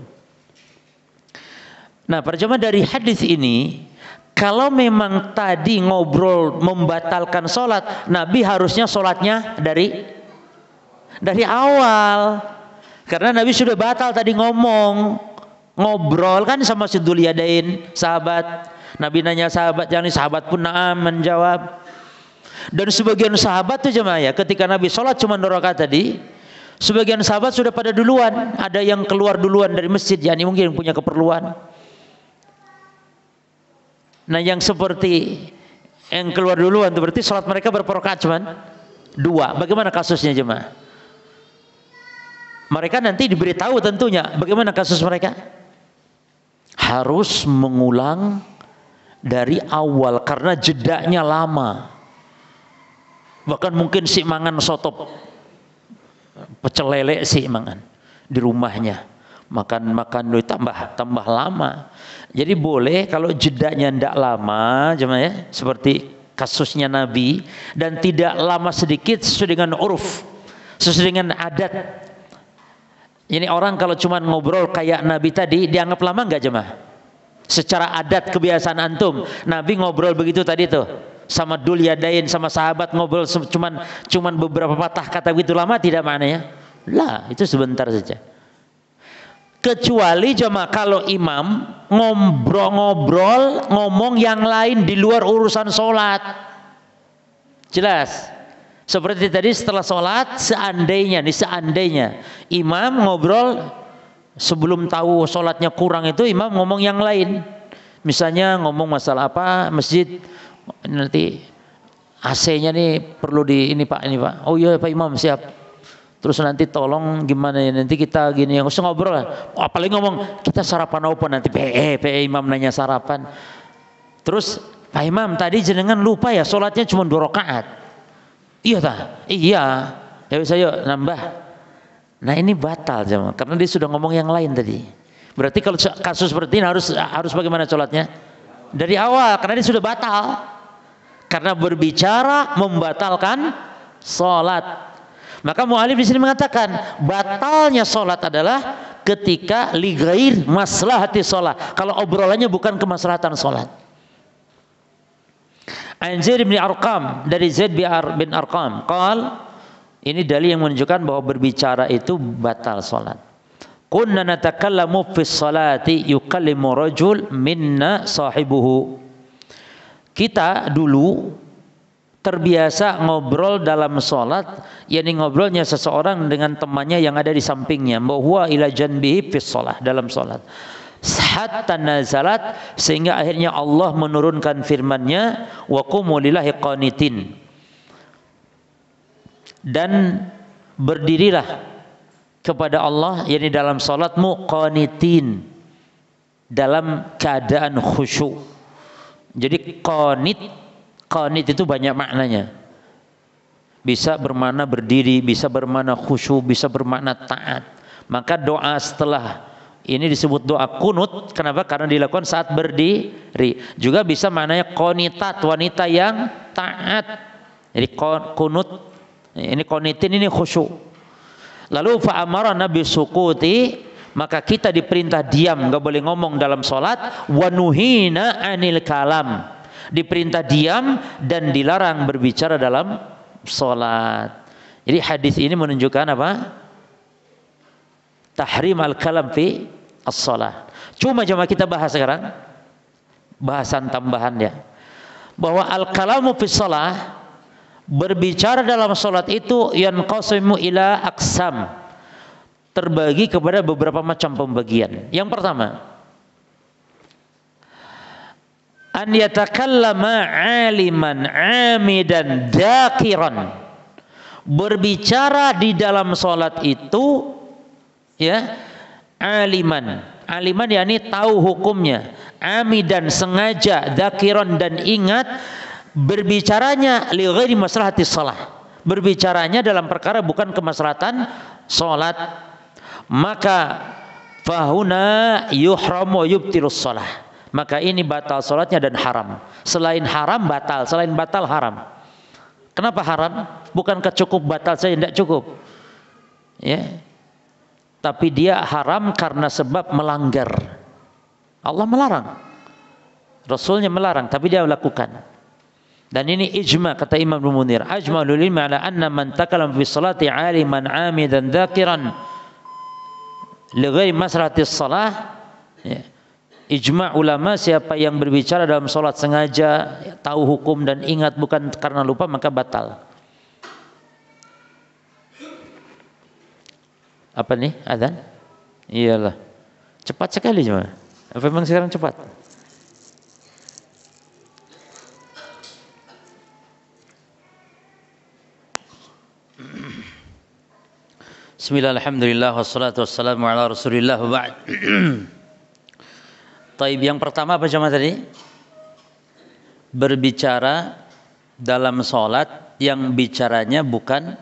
S1: Nah, percuma dari hadis ini, kalau memang tadi ngobrol membatalkan sholat, Nabi harusnya sholatnya dari awal. Karena Nabi sudah batal tadi ngobrol kan sama si Dzul Yadain, sahabat. Nabi nanya sahabat, yang ini sahabat pun na'am menjawab. Dan sebagian sahabat tuh jemaah ya, ketika Nabi sholat cuma 2 rakaat tadi, sebagian sahabat sudah pada duluan. Ada yang keluar duluan dari masjid, yani mungkin punya keperluan. Nah, yang seperti yang keluar duluan itu berarti sholat mereka berapa rakaat cuman 2. Bagaimana kasusnya jemaah? Mereka nanti diberitahu tentunya. Bagaimana kasus mereka? Harus mengulang dari awal karena jedanya lama. Bahkan mungkin si mangan soto pecel lele si mangan di rumahnya. Makan duit tambah lama. Jadi boleh kalau jedanya tidak lama, jemaah ya, seperti kasusnya Nabi, dan tidak lama sedikit sesuai dengan uruf, sesuai dengan adat. Ini orang kalau cuma ngobrol kayak Nabi tadi dianggap lama enggak jemaah? Secara adat kebiasaan antum, Nabi ngobrol begitu tadi tuh sama Dul Yadain, sama sahabat ngobrol cuman beberapa patah kata begitu lama tidak maknanya? Lah, itu sebentar saja. Kecuali jemaah kalau imam ngobrol-ngobrol ngomong yang lain di luar urusan sholat. Jelas. Seperti tadi setelah sholat, seandainya imam ngobrol sebelum tahu sholatnya kurang itu imam ngomong yang lain. Misalnya ngomong masalah apa, masjid nanti AC-nya nih perlu di ini Pak. Oh iya Pak Imam siap. Terus nanti tolong gimana ya, nanti kita gini yang usah ngobrol lah. Apalagi ngomong kita sarapan apa nanti PE imam nanya sarapan. Terus Pak Imam tadi jenengan lupa ya sholatnya cuma 2 rakaat. Iya tak? Iya. Ya saya nambah. Nah ini batal jemaah karena dia sudah ngomong yang lain tadi. Berarti kalau kasus seperti ini harus bagaimana sholatnya? Dari awal karena dia sudah batal. Karena berbicara membatalkan sholat. Maka mu'alif di sini mengatakan batalnya sholat adalah ketika li ghair maslahati sholat. Kalau obrolannya bukan kemaslahatan sholat. An Zaid bin Arqam, dari Zaid bin Arqam qal, ini dalil yang menunjukkan bahwa berbicara itu batal sholat. Kunna natakallamu fi sholati yukallimu rajul minna sahibuhu. Kita dulu terbiasa ngobrol dalam sholat, yakni ngobrolnya seseorang dengan temannya yang ada di sampingnya, bahwa ila janbihi fi sholat, dalam sholat. Hatta nazalat, sehingga akhirnya Allah menurunkan firman-Nya, wa qumu lillahi qanitin, dan berdirilah kepada Allah, yakni dalam sholatmu qanitin, dalam keadaan khusyuk. Jadi qanit itu banyak maknanya. Bisa bermakna berdiri, bisa bermakna khusyuk, bisa bermakna taat. Maka doa setelah ini disebut doa kunut. Kenapa? Karena dilakukan saat berdiri. Juga bisa maknanya qanitat, wanita yang taat. Jadi kunut, ini qanitin, ini khusyuk. Lalu fa'amara nabi sukuti, maka kita diperintah diam, nggak boleh ngomong dalam sholat. Wa nuhina anil kalam, diperintah diam dan dilarang berbicara dalam sholat. Jadi hadis ini menunjukkan apa? Tahrim al-kalam fi as-sholat. Cuma kita bahas sekarang bahasan tambahannya, bahwa al-kalamu fi sholat, berbicara dalam sholat itu yanqasimu ila aqsam, terbagi kepada beberapa macam pembagian. Yang pertama, an yatakallama aliman amidan dakiran, berbicara di dalam sholat itu ya aliman yakni tahu hukumnya, amidan sengaja, dakiran dan ingat, berbicaranya li ghairi maslahati shalah, berbicaranya dalam perkara bukan kemaslahatan sholat, maka fahuna yuhram wa yubtilus shalah, maka ini batal sholatnya dan haram. Selain haram batal, selain batal haram. Kenapa haram? Bukankah cukup batal saja? Tidak cukup ya, tapi dia haram karena sebab melanggar. Allah melarang, Rasulnya melarang, tapi dia lakukan. Dan ini ijma, kata Imam Ibnu Munir, ajma ulul ilmi ala anna man takallama fi sholati aliman amidan dzakiran li ghairi maslahati shalah ya. Ijma ulama, siapa yang berbicara dalam sholat sengaja, tahu hukum dan ingat bukan karena lupa, maka batal. Apa nih adzan? Iyalah, cepat sekali cuma. Apa memang sekarang cepat? Bismillah, alhamdulillah, wassalatu wassalamu ala rasulillah wa ba'd. Taib, yang pertama apa jemaah tadi? Berbicara dalam sholat yang bicaranya bukan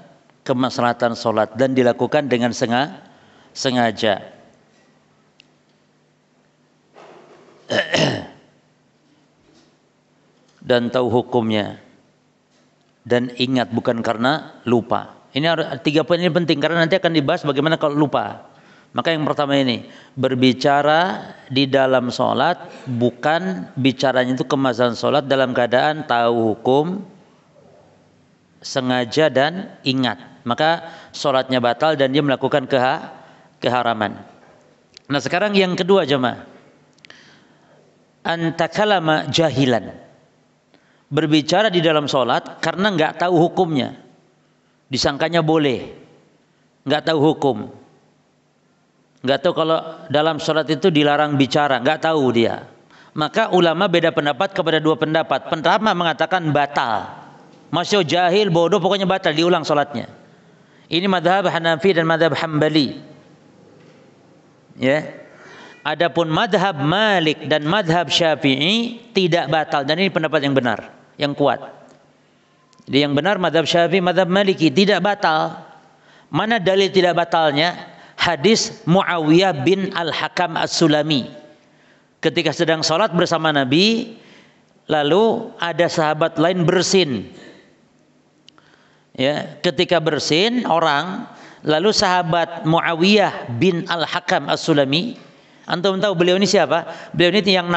S1: kemaslahatan sholat dan dilakukan dengan sengaja. Dan tahu hukumnya dan ingat bukan karena lupa. Ini 3 poin ini penting karena nanti akan dibahas bagaimana kalau lupa. Maka yang pertama ini, berbicara di dalam sholat, bukan bicaranya itu kemasan sholat dalam keadaan tahu hukum, sengaja dan ingat. Maka sholatnya batal dan dia melakukan keharaman. Nah sekarang yang kedua jemaah, antakalama jahilan, berbicara di dalam sholat karena nggak tahu hukumnya, disangkanya boleh, nggak tahu hukum. Nggak tahu kalau dalam sholat itu dilarang bicara, nggak tahu dia. Maka ulama beda pendapat kepada dua pendapat. Pertama mengatakan batal, masih jahil, bodoh, pokoknya batal, diulang sholatnya. Ini madhab Hanafi dan madhab Hambali. Ya. Adapun madhab Malik dan madhab Syafi'i tidak batal, dan ini pendapat yang benar, yang kuat. Jadi yang benar madhab Syafi'i, madhab Maliki tidak batal. Mana dalil tidak batalnya? Hadis Muawiyah bin Al-Hakam As-Sulami. Ketika sedang sholat bersama Nabi, lalu ada sahabat lain bersin. Ya, ketika bersin orang, lalu sahabat Muawiyah bin Al-Hakam As-Sulami, antum tahu beliau ini siapa? Beliau ini yang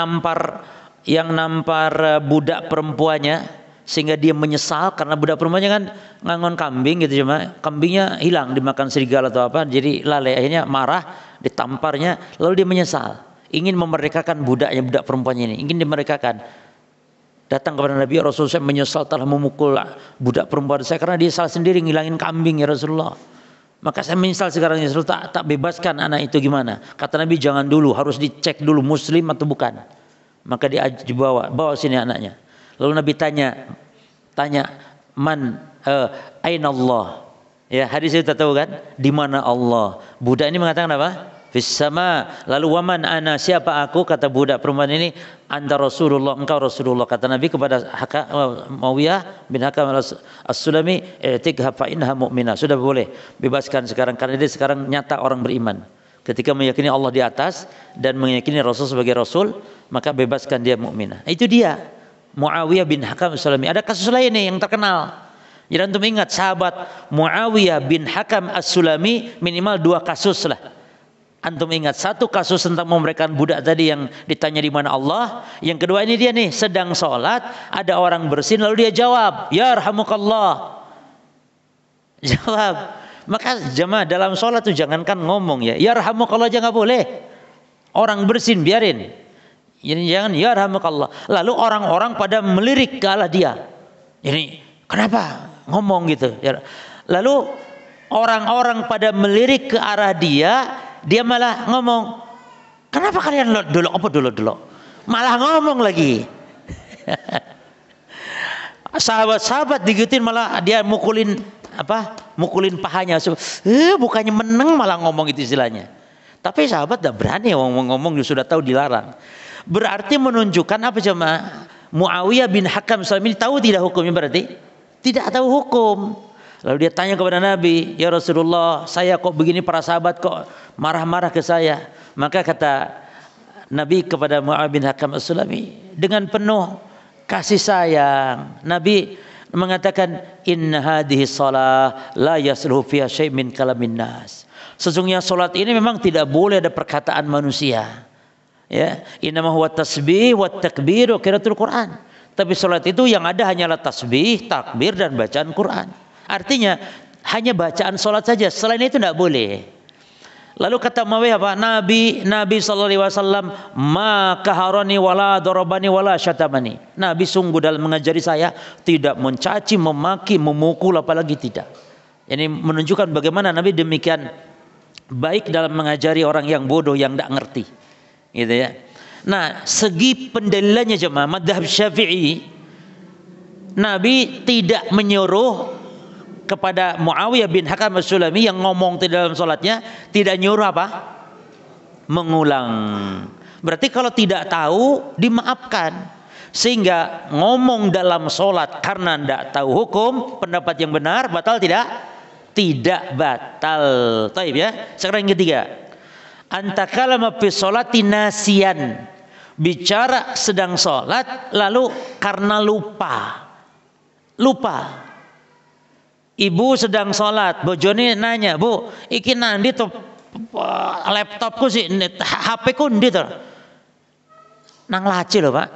S1: nampar budak perempuannya, sehingga dia menyesal karena budak perempuannya kan ngangon kambing gitu, cuma kambingnya hilang dimakan serigala atau apa, jadi lalai, akhirnya marah, ditamparnya, lalu dia menyesal, ingin memerdekakan budaknya, budak perempuannya ini ingin dimerdekakan. Datang kepada Nabi, Rasulullah, saya menyesal telah memukul budak perempuan saya karena dia salah sendiri ngilangin kambing ya Rasulullah. Maka saya menyesal sekarang ya Rasulullah, tak bebaskan anak itu gimana? Kata Nabi, jangan dulu, harus dicek dulu muslim atau bukan. Maka bawa sini anaknya. Lalu Nabi tanya man aina Allah? Ya, hadis itu tahu kan? Di mana Allah? Budak ini mengatakan apa? Fis sama. Lalu waman ana, siapa aku? Kata budak perempuan ini, anta Rasulullah, engkau Rasulullah. Kata Nabi kepada Muawiyah bin Hakam As-Sulami, i'tikha fa innaha mu'minah. Sudah boleh, bebaskan sekarang karena dia sekarang nyata orang beriman. Ketika meyakini Allah di atas dan meyakini Rasul sebagai Rasul, maka bebaskan dia mukminah. Itu dia Muawiyah bin Hakam As-Sulami. Ada kasus lain nih yang terkenal. Jadi antum ingat, sahabat Muawiyah bin Hakam As-Sulami minimal 2 kasus lah. Antum ingat, satu kasus tentang memberikan budak tadi yang ditanya di mana Allah. Yang kedua ini dia nih sedang sholat, ada orang bersin lalu dia jawab, ya yarhamukallah. Jawab. Maka jemaah dalam sholat tuh jangankan ngomong ya yarhamukallah aja nggak boleh. Orang bersin biarin. Jadi jangan ya yarhamukallah. Lalu orang-orang pada melirik ke arah dia. Jadi kenapa ngomong gitu? Lalu orang-orang pada melirik ke arah dia, dia malah ngomong, kenapa kalian dulu? Malah ngomong lagi. Sahabat-sahabat digituin malah dia mukulin pahanya. Bukannya menang malah ngomong itu istilahnya. Tapi sahabat tidak berani ngomong, sudah tahu dilarang. Berarti menunjukkan apa jemaah? Muawiyah bin Hakam Sulami ini tahu tidak hukumnya, berarti tidak tahu hukum. Lalu dia tanya kepada Nabi, ya Rasulullah, saya kok begini, para sahabat kok marah-marah ke saya. Maka kata Nabi kepada Muawiyah bin Hakam Sulami dengan penuh kasih sayang, Nabi mengatakan, inna hadhihi shalah la yasluhu fiha syai' min kalamin nas. Sesungguhnya salat ini memang tidak boleh ada perkataan manusia. Ya, innama huwa tasbih wa takbir wa qiraatul Quran. Tapi salat itu yang ada hanyalah tasbih, takbir dan bacaan Quran. Artinya hanya bacaan salat saja, selain itu tidak boleh. Lalu kata Muawiyah apa? Nabi sallallahu alaihi wasallam ma kaharani wala darabani wala syatamani. Nabi sungguh dalam mengajari saya tidak mencaci, memaki, memukul, apalagi tidak. Ini menunjukkan bagaimana Nabi demikian baik dalam mengajari orang yang bodoh, yang tidak ngerti. Gitu ya. Nah, segi pendalilannya jemaah mazhab Syafi'i, Nabi tidak menyuruh kepada Muawiyah bin Hakam As-Sulami yang ngomong di dalam salatnya, tidak nyuruh apa? Mengulang. Berarti kalau tidak tahu dimaafkan. Sehingga ngomong dalam salat karena tidak tahu hukum, pendapat yang benar batal tidak? Tidak batal. Taib ya. Sekarang yang ketiga, antakalama fi sholati nasiyan, bicara sedang sholat lalu karena lupa. Ibu sedang sholat, bojone nanya, bu, iki nandi tuh laptopku sih, HP ku ndi to? Nang laci lho, Pak.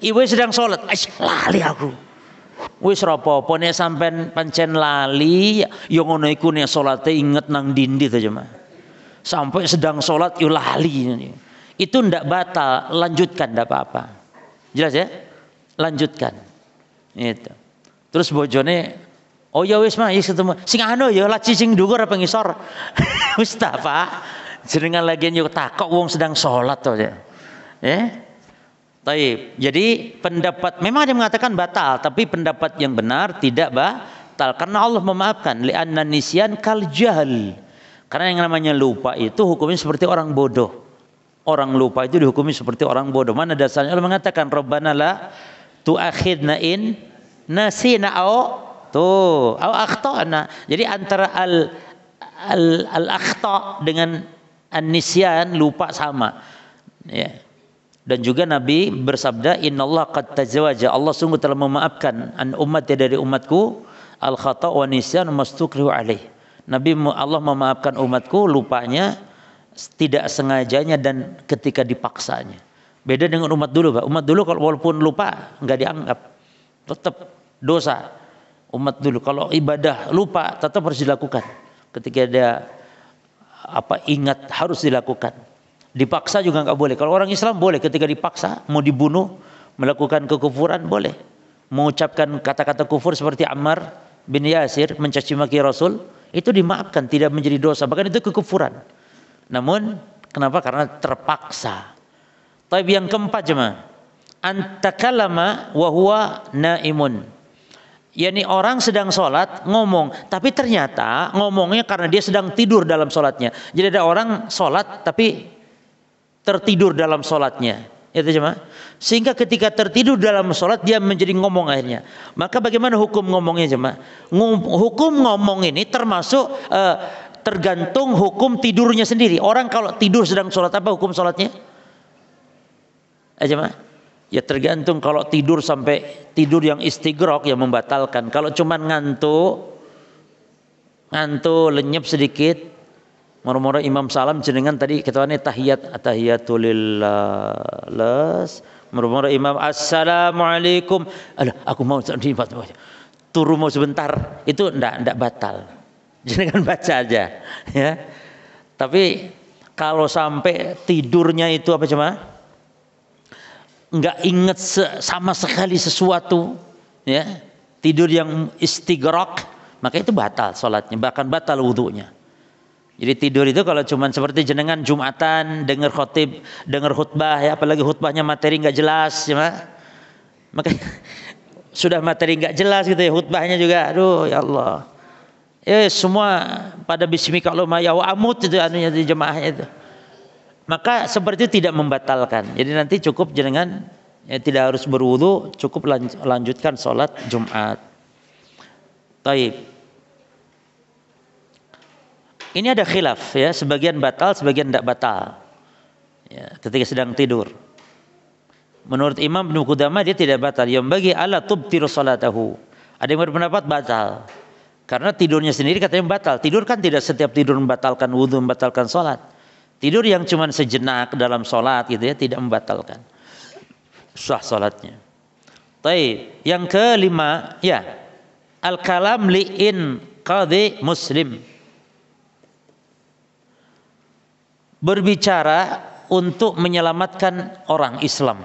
S1: Ibu sedang sholat, lali aku. Wis rapopo nek sampean pancen lali, yo ngono iku nek salate inget nang dindi to jemaah. Sampai sedang sholat yo lali. Itu ndak batal, lanjutkan ndak apa-apa. Jelas ya? Lanjutkan. Itu. Terus bojone, oh ya wis mah, wis ketemu. Sing anu ya laci sing dhuwur apa ngisor. Wis ta, Pak. Jenengan lagi yo takok wong sedang sholat to ya. Taib. Jadi pendapat memang ada yang mengatakan batal, tapi pendapat yang benar tidak batal karena Allah memaafkan. Li'anna nisyan kal jahl. Karena yang namanya lupa itu hukumnya seperti orang bodoh. Orang lupa itu dihukumi seperti orang bodoh. Mana dasarnya Allah mengatakan Rabbana la tu'akhidna in nasina au akhtana. Jadi antara al akhta dengan an-nisyan lupa sama. Ya. Dan juga Nabi bersabda, Innallaha qad tazawaja, Allah sungguh telah memaafkan an ummati dari umatku al khata' wa nisyan mastukrihu alaih. Allah memaafkan umatku lupanya, tidak sengajanya dan ketika dipaksanya. Beda dengan umat dulu, Pak. Umat dulu kalau walaupun lupa nggak dianggap, tetap dosa. Umat dulu kalau ibadah lupa tetap harus dilakukan. Ketika dia ingat harus dilakukan. Dipaksa juga nggak boleh. Kalau orang Islam boleh ketika dipaksa, mau dibunuh, melakukan kekufuran boleh. Mengucapkan kata-kata kufur seperti Ammar bin Yasir mencaci maki Rasul, itu dimaafkan, tidak menjadi dosa. Bahkan itu kekufuran. Namun kenapa? Karena terpaksa. Tapi yang keempat jemaah, antakalama wa huwa naimun. Yani orang sedang sholat ngomong, tapi ternyata ngomongnya karena dia sedang tidur dalam sholatnya. Jadi ada orang sholat tapi tertidur dalam sholatnya, itu jemaah. Sehingga ketika tertidur dalam sholat dia menjadi ngomong akhirnya. Maka bagaimana hukum ngomongnya jemaah? Hukum ngomong ini termasuk tergantung hukum tidurnya sendiri. Orang kalau tidur sedang sholat apa hukum sholatnya? Jemaah? Ya tergantung. Kalau tidur sampai tidur yang istighraq yang membatalkan. Kalau cuman ngantuk lenyap sedikit. Moro-moro Imam Salam jenengan tadi ketawanya tahiyatulillah. Moro-moro Imam assalamualaikum. Aduh, aku mau turu mau sebentar. Itu ndak batal. Jenengan baca aja, ya. Tapi kalau sampai tidurnya itu apa cuma nggak ingat sama sekali sesuatu, ya. Tidur yang istighraq, maka itu batal sholatnya, bahkan batal wudhunya. Jadi tidur itu kalau cuman seperti jenengan Jumatan dengar khutbah ya, apalagi khutbahnya materi nggak jelas ya, maka sudah materi nggak jelas gitu ya, khutbahnya juga aduh ya Allah. Ya semua pada bismika Allahumma ya wa amut itu anunya di jemaahnya itu. Maka seperti itu tidak membatalkan. Jadi nanti cukup jenengan ya, tidak harus berwudu, cukup lanjutkan sholat Jumat. Taib. Ini ada khilaf ya, sebagian batal, sebagian tidak batal. Ya, ketika sedang tidur. Menurut Imam Ibnu Qudamah dia tidak batal. Yang bagi ala tubtiru salatahu. Ada yang berpendapat batal. Karena tidurnya sendiri katanya batal. Tidur kan tidak setiap tidur membatalkan wudu, membatalkan salat. Tidur yang cuma sejenak dalam salat gitu ya, tidak membatalkan sah salatnya. Baik, yang kelima ya, al-kalam li'in qadhi muslim. Berbicara untuk menyelamatkan orang Islam.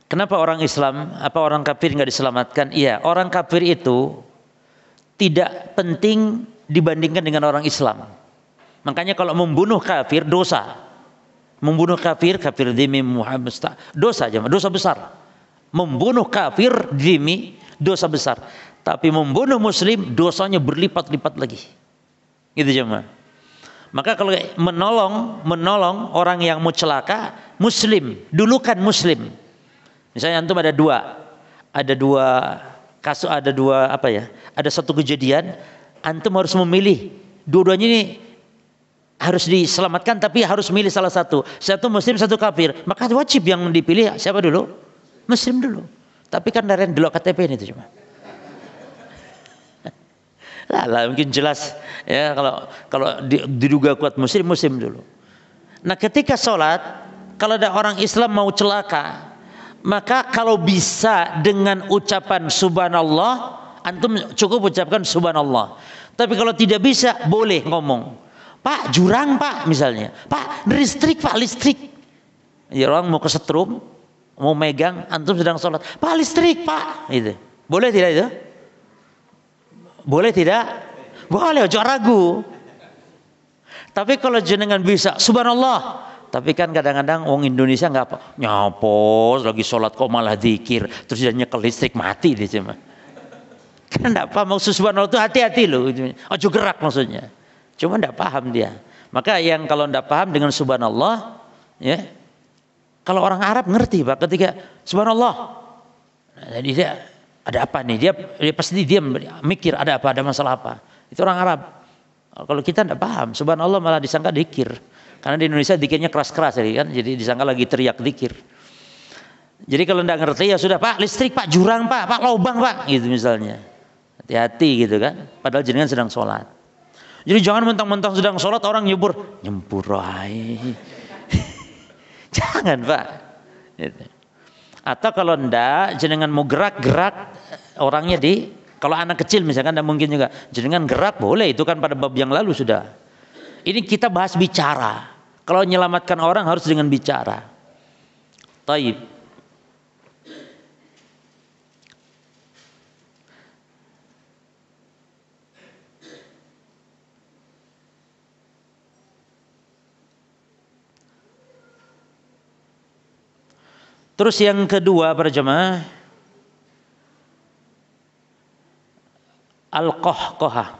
S1: Kenapa orang Islam? Apa orang kafir nggak diselamatkan? Iya, orang kafir itu tidak penting dibandingkan dengan orang Islam. Makanya kalau membunuh kafir dosa. Membunuh kafir dhimmi Muhammad dosa aja, dosa besar. Membunuh kafir dhimmi dosa besar. Tapi membunuh muslim dosanya berlipat-lipat lagi. Gitu jemaah. Maka kalau menolong orang yang mau celaka muslim, dulukan muslim. Misalnya antum ada dua kasus, ada satu kejadian, antum harus memilih. Dua-duanya ini harus diselamatkan tapi harus milih salah satu. Satu muslim, satu kafir. Maka wajib yang dipilih siapa dulu? Muslim dulu. Tapi kan dari dulu KTP ini itu cuma. Lah mungkin jelas ya kalau diduga kuat muslim dulu. Nah ketika sholat, kalau ada orang Islam mau celaka, maka kalau bisa dengan ucapan subhanallah, antum cukup ucapkan subhanallah. Tapi kalau tidak bisa, boleh ngomong, Pak jurang Pak misalnya, Pak listrik Pak listrik. Ya orang mau kesetrum, mau megang, antum sedang sholat, Pak listrik Pak, gitu. Boleh tidak itu? Boleh tidak? Boleh, jangan ragu. Tapi kalau jenengan bisa, subhanallah. Tapi kan kadang-kadang orang Indonesia nggak apa, nyapos lagi sholat kok malah zikir, terus dia nyekel listrik mati dia cuma. Kan enggak paham maksud subhanallah itu hati-hati loh. Ojo gerak maksudnya. Cuma enggak paham dia. Maka yang kalau enggak paham dengan subhanallah, ya. Kalau orang Arab ngerti Pak ketika subhanallah. Nah, jadi dia ada apa nih? Dia pasti dia mikir ada apa, ada masalah apa. Itu orang Arab. Kalau kita enggak paham, subhanallah malah disangka dikir. Karena di Indonesia dikirnya keras-keras kan, jadi disangka lagi teriak dikir. Jadi kalau enggak ngerti ya sudah Pak listrik Pak jurang Pak lubang Pak gitu misalnya. Hati-hati gitu kan. Padahal jenengan sedang sholat. Jadi jangan mentang-mentang sedang sholat orang nyempur aja. Jangan Pak. Gitu. Atau kalau enggak jenengan mau gerak orangnya kalau anak kecil misalkan enggak mungkin juga. Jenengan gerak boleh, itu kan pada bab yang lalu sudah. Ini kita bahas bicara. Kalau menyelamatkan orang harus dengan bicara. Taib. Terus yang kedua para jemaah, al-qahqahah.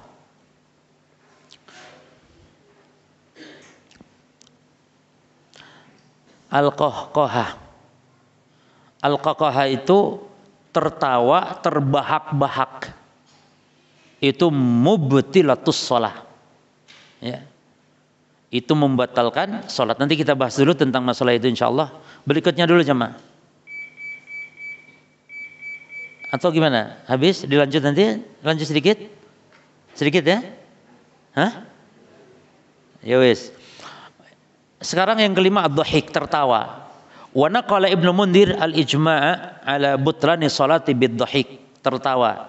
S1: Al-qahqahah. Al-qahqahah itu tertawa terbahak-bahak. Itu mubtilatus shalah. Ya. Itu membatalkan salat. Nanti kita bahas dulu tentang masalah itu insyaallah. Berikutnya dulu jemaah. Atau gimana? Habis? Dilanjut nanti? Lanjut sedikit? Sedikit ya? Hah? Ya wis. Sekarang yang kelima ad-dhahik, tertawa. Wa naqala Ibnu Mundhir al-ijma' ala butlani sholati bid-dhahik, tertawa.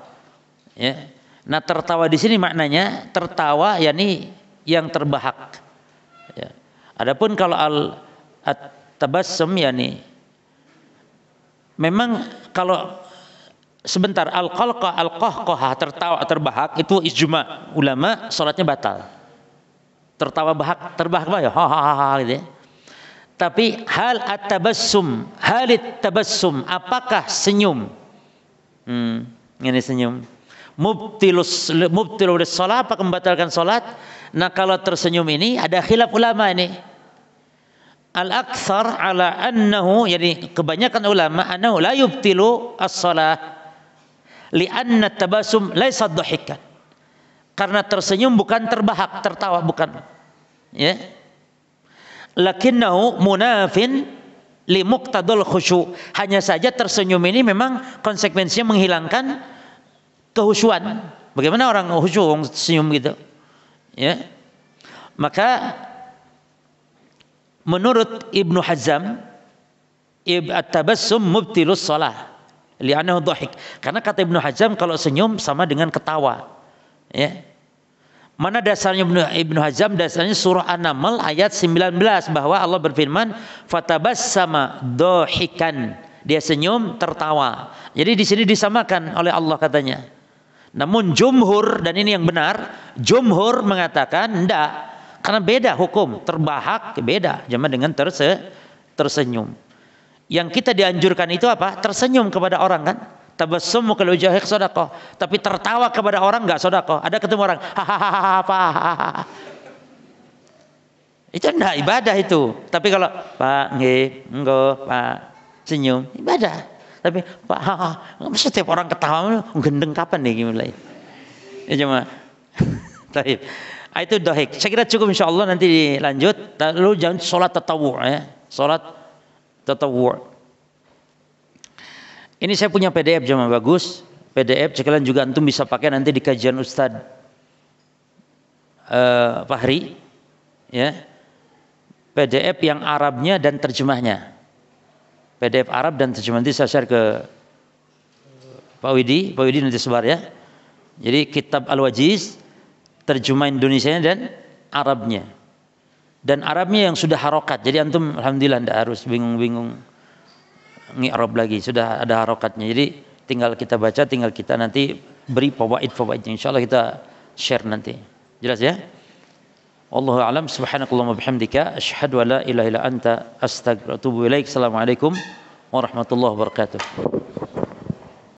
S1: Ya. Nah, tertawa di sini maknanya tertawa yakni yang terbahak. Ya. Adapun kalau at-tabassum yakni memang kalau sebentar al-qahqahah tertawa terbahak itu ijma ulama salatnya batal. Tertawa terbahak ya gitu ya. Tapi hal at-tabassum, halit tabassum, apakah senyum? Ini senyum. Mubtilus shalah, apa membatalkan salat? Nah, kalau tersenyum ini ada khilaf ulama ini. Al-aktsar ala annahu, jadi kebanyakan ulama annahu la yubtilu as-shalah. Li'anna tabassum laisa dhahikan. Karena tersenyum bukan terbahak, tertawa bukan. Ya. Lakinnahu munafin li muqtadul khusyu'. Hanya saja tersenyum ini memang konsekuensinya menghilangkan kehusyuan. Bagaimana orang khusyuk senyum gitu? Ya. Maka menurut Ibnu Hazm at-tabassum mubtilus shalah. Li'annahu dhahik. Karena kata Ibnu Hazm kalau senyum sama dengan ketawa. Ya. Mana dasarnya Ibnu Hazm? Dasarnya surah An-Naml ayat 19 bahwa Allah berfirman, "Fatabassama dhahikan." Dia senyum tertawa. Jadi di sini disamakan oleh Allah katanya. Namun jumhur, dan ini yang benar, jumhur mengatakan enggak. Karena beda hukum, terbahak beda sama dengan tersenyum. Yang kita dianjurkan itu apa? Tersenyum kepada orang kan? Tabassum kalau jahik sedekah. Tapi tertawa kepada orang enggak sedekah. Ada ketemu orang, hahaha. Itu enggak ibadah itu. Tapi kalau Pak nggih, engko Pak senyum, ibadah. Tapi Pak setiap orang ketawa gendeng kapan nih mulai. Ya cuma. Baik. Itu dhahik. Saya kira cukup insyaallah, nanti dilanjut. Lalu jangan salat tatawwu ya. Salat tatawwu. Ini saya punya PDF jemaah bagus. PDF sekalian juga antum bisa pakai nanti di kajian Ustaz. Fahri, ya, PDF yang Arabnya dan terjemahnya. PDF Arab dan terjemahan nanti saya share ke Pak Widi nanti sebar ya. Jadi kitab Al-Wajiz, terjemah Indonesianya dan Arabnya. Dan Arabnya yang sudah harokat. Jadi antum alhamdulillah tidak harus bingung-bingung ngi'rab lagi, sudah ada harokatnya. Jadi tinggal kita baca, tinggal kita nanti beri fawaid-fawaidnya. Insyaallah kita share nanti. Jelas ya? Wallahu a'lam. Subhanakallahumma bihamdika asyhadu an la ilaha illa anta astaghfiruka wa atubu ilaik. Assalamualaikum warahmatullahi wabarakatuh.